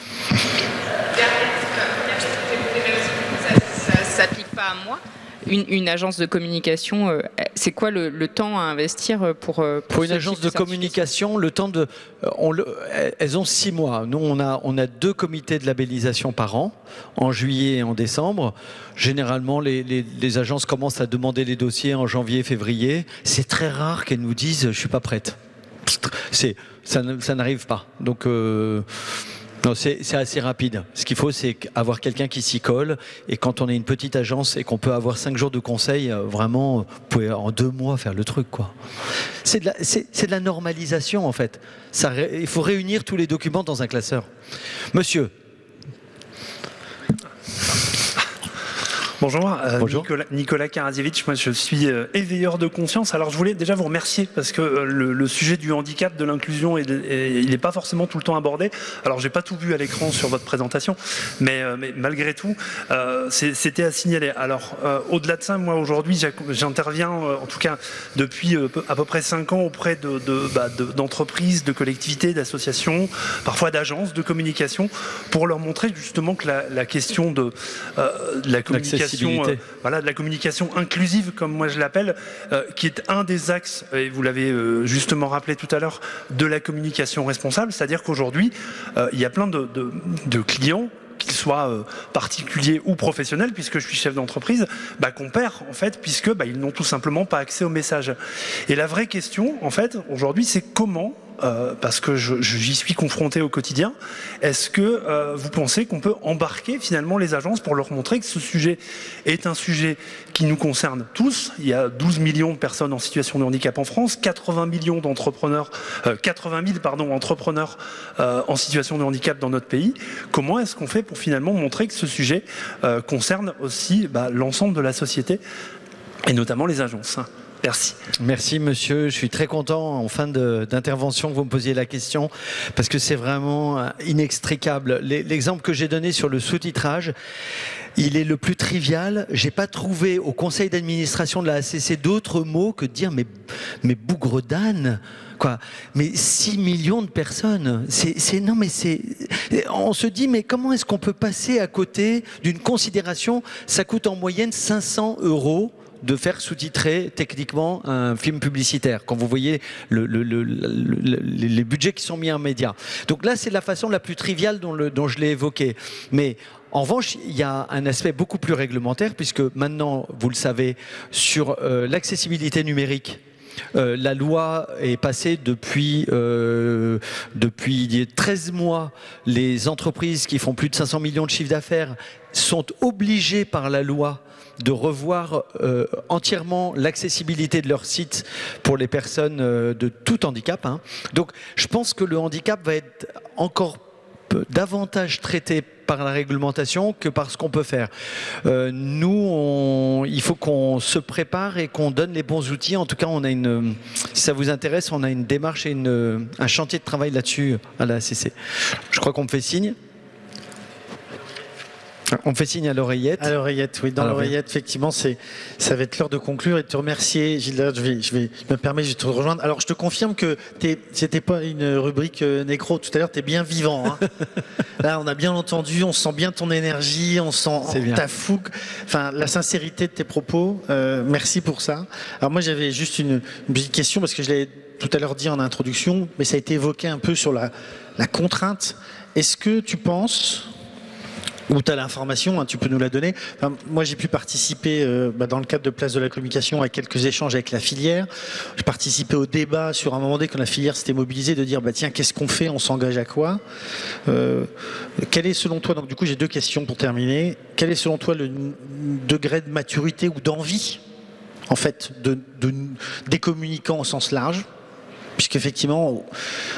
Ça s'applique pas à moi. Une agence de communication, c'est quoi le temps à investir pour une agence de communication, le temps elles ont 6 mois. Nous, on a 2 comités de labellisation par an, en juillet et en décembre. Généralement, les agences commencent à demander les dossiers en janvier, février. C'est très rare qu'elles nous disent « je suis pas prête ». Ça n'arrive pas. Donc, non, c'est assez rapide. Ce qu'il faut, c'est avoir quelqu'un qui s'y colle. Et quand on est une petite agence et qu'on peut avoir 5 jours de conseil, vraiment, vous pouvez en 2 mois faire le truc, quoi. C'est de la normalisation, en fait. Il faut réunir tous les documents dans un classeur. Monsieur. Bonjour, Bonjour. Nicolas Karadzievitch, moi je suis éveilleur de conscience. Alors je voulais déjà vous remercier parce que le sujet du handicap, de l'inclusion, il n'est pas forcément tout le temps abordé. Alors j'ai pas tout vu à l'écran sur votre présentation, mais malgré tout, c'était à signaler. Alors au-delà de ça, moi aujourd'hui j'interviens en tout cas depuis à peu près 5 ans auprès d'entreprises, de collectivités, d'associations, parfois d'agences de communication, pour leur montrer justement que la question de la communication, de la communication inclusive, comme moi je l'appelle, qui est un des axes, et vous l'avez justement rappelé tout à l'heure, de la communication responsable. C'est-à-dire qu'aujourd'hui, il y a plein de clients, qu'ils soient particuliers ou professionnels, puisque je suis chef d'entreprise, qu'on perd en fait, puisque ils n'ont tout simplement pas accès au message. Et la vraie question, en fait, aujourd'hui, c'est comment, parce que j'y suis confronté au quotidien, est-ce que vous pensez qu'on peut embarquer finalement les agences pour leur montrer que ce sujet est un sujet qui nous concerne tous? Il y a 12 millions de personnes en situation de handicap en France, 80 millions d'entrepreneurs, 80 000 entrepreneurs en situation de handicap dans notre pays. Comment est-ce qu'on fait pour finalement montrer que ce sujet concerne aussi l'ensemble de la société et notamment les agences? Merci. Merci monsieur, je suis très content en fin d'intervention que vous me posiez la question parce que c'est vraiment inextricable. L'exemple que j'ai donné sur le sous-titrage, il est le plus trivial. J'ai pas trouvé au conseil d'administration de la HCC d'autres mots que de dire mais bougre d'âne. Quoi. Mais 6 millions de personnes, on se dit mais comment est-ce qu'on peut passer à côté d'une considération? Ça coûte en moyenne 500 € de faire sous-titrer techniquement un film publicitaire, quand vous voyez les budgets qui sont mis en médias. Donc là, c'est la façon la plus triviale dont je l'ai évoqué. Mais en revanche, il y a un aspect beaucoup plus réglementaire, puisque maintenant, vous le savez, sur l'accessibilité numérique, la loi est passée depuis 13 mois. Les entreprises qui font plus de 500 millions de chiffre d'affaires sont obligées par la loi de revoir entièrement l'accessibilité de leur site pour les personnes de tout handicap. Donc je pense que le handicap va être encore davantage traité par la réglementation que par ce qu'on peut faire. Nous, il faut qu'on se prépare et qu'on donne les bons outils. En tout cas, on a si ça vous intéresse, on a une démarche et un chantier de travail là-dessus à la HCC. Je crois qu'on me fait signe. On fait signe à l'oreillette. À l'oreillette, oui. Dans l'oreillette, effectivement, ça va être l'heure de conclure et de te remercier. Gilles, je me permets de te rejoindre. Alors, je te confirme que c'était pas une rubrique nécro tout à l'heure, tu es bien vivant. Hein. Là, on a bien entendu, on sent bien ton énergie, on sent ta fougue, enfin, la sincérité de tes propos. Merci pour ça. Alors, moi, j'avais juste une petite question parce que je l'ai tout à l'heure dit en introduction, mais ça a été évoqué un peu sur la contrainte. Est-ce que tu penses... ou tu as l'information, tu peux nous la donner. Enfin, moi, j'ai pu participer dans le cadre de Place de la Communication à quelques échanges avec la filière. J'ai participé au débat sur un moment donné quand la filière s'était mobilisée de dire tiens, qu'est-ce qu'on fait, on s'engage à quoi? Quel est selon toi, donc du coup j'ai 2 questions pour terminer, quel est selon toi le degré de maturité ou d'envie en fait des communicants au sens large? Puisqu'effectivement, on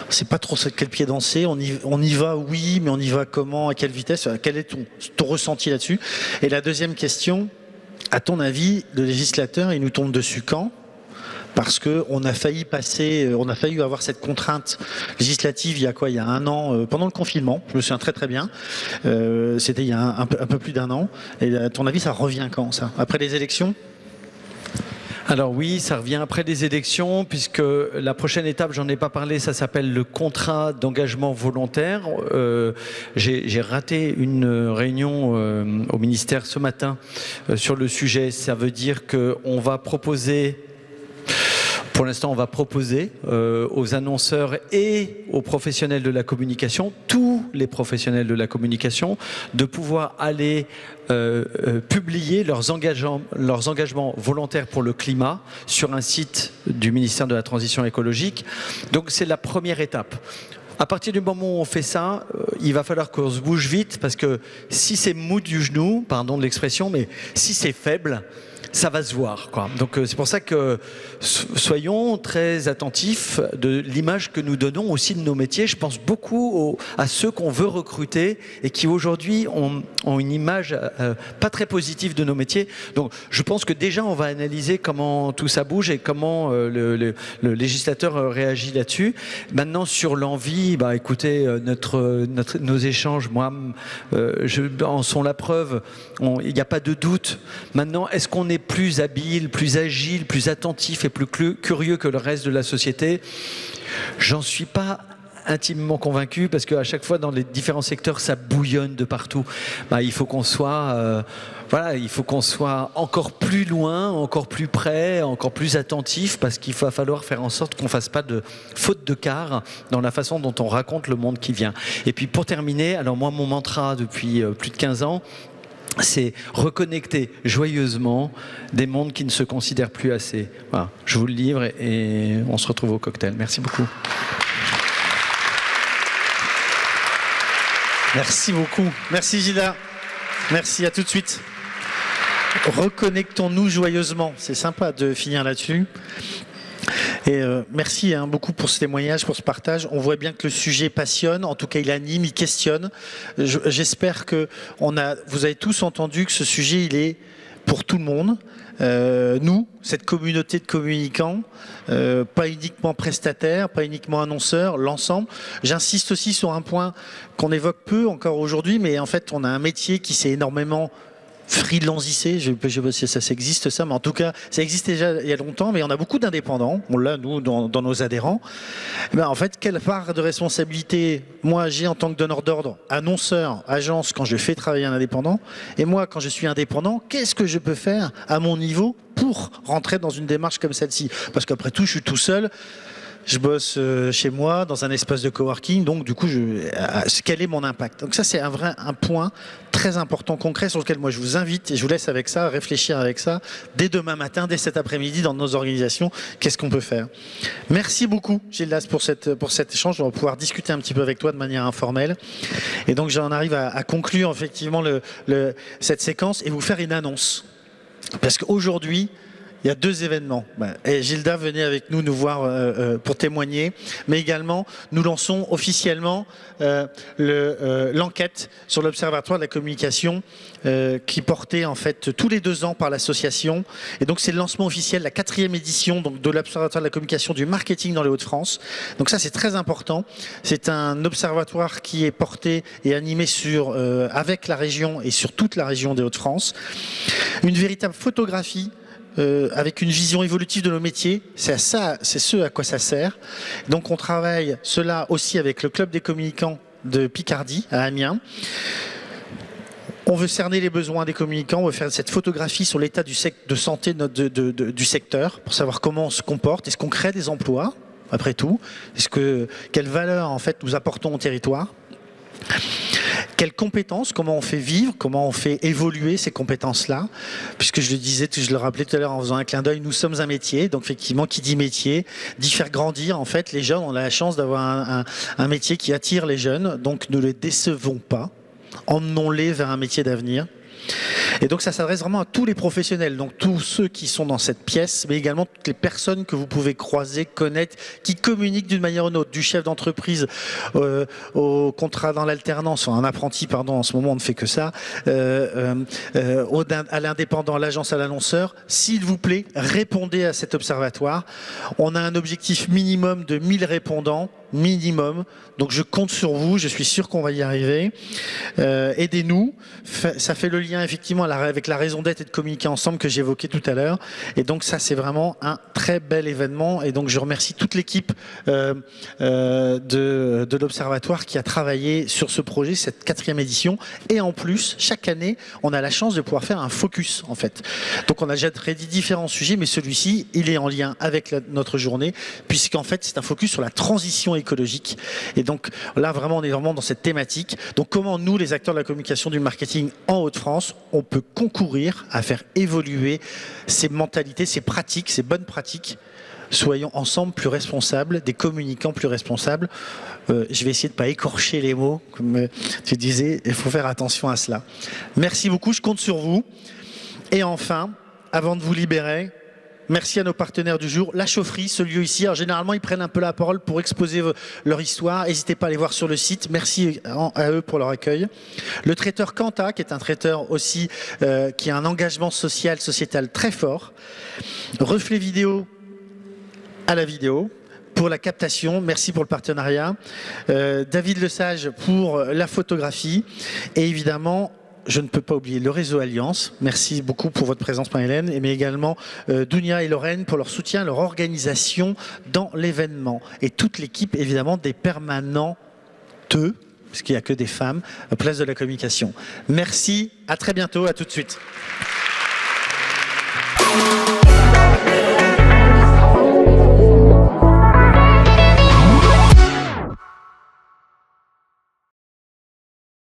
ne sait pas trop sur quel pied danser, on y va, oui, mais on y va comment, à quelle vitesse, quel est ton ressenti là-dessus? Et la deuxième question, à ton avis, le législateur, il nous tombe dessus quand? Parce qu'on a failli avoir cette contrainte législative il y a 1 an, pendant le confinement, je me souviens très très bien, c'était il y a un peu plus d'1 an, et à ton avis, ça revient quand ça? Après les élections? Alors oui, ça revient après les élections, puisque la prochaine étape, j'en ai pas parlé, ça s'appelle le contrat d'engagement volontaire. J'ai raté une réunion au ministère ce matin sur le sujet. Ça veut dire qu'on va proposer... Pour l'instant, on va proposer aux annonceurs et aux professionnels de la communication, tous les professionnels de la communication, de pouvoir aller publier leurs engagements volontaires pour le climat sur un site du ministère de la Transition écologique. Donc c'est la première étape. À partir du moment où on fait ça, il va falloir qu'on se bouge vite, parce que si c'est mou du genou, pardon de l'expression, mais si c'est faible, ça va se voir, quoi. Donc c'est pour ça que soyons très attentifs de l'image que nous donnons aussi de nos métiers. Je pense beaucoup à ceux qu'on veut recruter et qui aujourd'hui ont une image pas très positive de nos métiers. Donc je pense que déjà on va analyser comment tout ça bouge et comment le législateur réagit là-dessus. Maintenant sur l'envie, bah écoutez, nos échanges, moi, en sont la preuve. Il n'y a pas de doute. Maintenant, est-ce qu'on est plus habile, plus agile, plus attentif et plus curieux que le reste de la société? J'en suis pas intimement convaincu, parce qu'à chaque fois dans les différents secteurs ça bouillonne de partout. Bah, il faut qu'on soit il faut qu'on soit encore plus loin, encore plus près, encore plus attentif, parce qu'il va falloir faire en sorte qu'on ne fasse pas de faute de quart dans la façon dont on raconte le monde qui vient. Et puis pour terminer, alors moi mon mantra depuis plus de 15 ans, c'est reconnecter joyeusement des mondes qui ne se considèrent plus assez. Voilà, je vous le livre et on se retrouve au cocktail. Merci beaucoup. Merci beaucoup. Merci Gilda. Merci, à tout de suite. Reconnectons-nous joyeusement. C'est sympa de finir là-dessus. Et merci beaucoup pour ce témoignage, pour ce partage. On voit bien que le sujet passionne, en tout cas il anime, il questionne. J'espère que vous avez tous entendu que ce sujet il est pour tout le monde. Nous, cette communauté de communicants, pas uniquement prestataires, pas uniquement annonceurs, l'ensemble. J'insiste aussi sur un point qu'on évoque peu encore aujourd'hui, mais en fait on a un métier qui s'est énormément freelancissé, je ne sais pas si ça existe ça, mais en tout cas ça existe déjà il y a longtemps, mais on a beaucoup d'indépendants, on l'a nous dans nos adhérents. Ben, en fait, quelle part de responsabilité moi j'ai en tant que donneur d'ordre, annonceur, agence, quand je fais travailler un indépendant, et moi quand je suis indépendant, qu'est-ce que je peux faire à mon niveau pour rentrer dans une démarche comme celle-ci? Parce qu'après tout, je suis tout seul. Je bosse chez moi dans un espace de coworking, donc du coup, quel est mon impact? Donc ça, c'est un point très important, concret, sur lequel moi je vous invite et je vous laisse avec ça, réfléchir avec ça, dès demain matin, dès cet après-midi, dans nos organisations, qu'est-ce qu'on peut faire? Merci beaucoup, Gildas, pour cet échange. On va pouvoir discuter un petit peu avec toi de manière informelle. Et donc, j'en arrive à conclure effectivement cette séquence et vous faire une annonce. Parce qu'aujourd'hui, il y a 2 événements. Et Gilda, venez avec nous voir pour témoigner. Mais également, nous lançons officiellement l'enquête sur l'Observatoire de la communication qui est portée en fait tous les 2 ans par l'association. Et donc c'est le lancement officiel, la 4e édition donc, de l'Observatoire de la communication du marketing dans les Hauts-de-France. Donc ça c'est très important. C'est un observatoire qui est porté et animé avec la région et sur toute la région des Hauts-de-France. Une véritable photographie avec une vision évolutive de nos métiers, c'est ce à quoi ça sert. Donc on travaille cela aussi avec le Club des communicants de Picardie à Amiens. On veut cerner les besoins des communicants, on veut faire cette photographie sur l'état de santé du secteur pour savoir comment on se comporte, est-ce qu'on crée des emplois après tout, quelle valeur en fait nous apportons au territoire. Quelles compétences, comment on fait vivre, comment on fait évoluer ces compétences-là, puisque je le rappelais tout à l'heure en faisant un clin d'œil, nous sommes un métier, donc effectivement qui dit métier, dit faire grandir en fait les jeunes. On a la chance d'avoir un métier qui attire les jeunes, donc ne les décevons pas, emmenons-les vers un métier d'avenir. Et donc ça s'adresse vraiment à tous les professionnels, donc tous ceux qui sont dans cette pièce, mais également toutes les personnes que vous pouvez croiser, connaître, qui communiquent d'une manière ou d'une autre, du chef d'entreprise au contrat dans l'alternance, un apprenti, pardon, en ce moment on ne fait que ça, à l'indépendant, à l'agence, à l'annonceur. S'il vous plaît, répondez à cet observatoire. On a un objectif minimum de 1000 répondants, minimum, donc je compte sur vous, je suis sûr qu'on va y arriver. Aidez-nous, ça fait le lien effectivement avec la raison d'être et de communiquer ensemble que j'évoquais tout à l'heure, et donc ça c'est vraiment un très bel événement, et donc je remercie toute l'équipe de l'Observatoire qui a travaillé sur ce projet, cette 4e édition, et en plus chaque année on a la chance de pouvoir faire un focus en fait. Donc on a déjà traité différents sujets, mais celui-ci il est en lien avec notre journée, puisqu'en fait c'est un focus sur la transition écologique. Et donc là vraiment on est vraiment dans cette thématique. Donc comment nous les acteurs de la communication du marketing en Hauts-de-France on peut concourir à faire évoluer ces mentalités, ces pratiques, ces bonnes pratiques. Soyons ensemble plus responsables, des communicants plus responsables. Je vais essayer de ne pas écorcher les mots comme tu disais, il faut faire attention à cela. Merci beaucoup, je compte sur vous. Et enfin avant de vous libérer, merci à nos partenaires du jour. La Chaufferie, ce lieu ici, alors généralement ils prennent un peu la parole pour exposer leur histoire. N'hésitez pas à aller voir sur le site. Merci à eux pour leur accueil. Le traiteur Quanta, qui est un traiteur aussi qui a un engagement sociétal très fort. Reflet vidéo à la vidéo pour la captation. Merci pour le partenariat. David Lesage pour la photographie. Et évidemment, je ne peux pas oublier le réseau Alliance. Merci beaucoup pour votre présence, Marie-Hélène, mais également Dounia et Lorraine pour leur soutien, leur organisation dans l'événement. Et toute l'équipe, évidemment, des permanents, parce qu'il n'y a que des femmes, à Place de la Communication. Merci, à très bientôt, à tout de suite.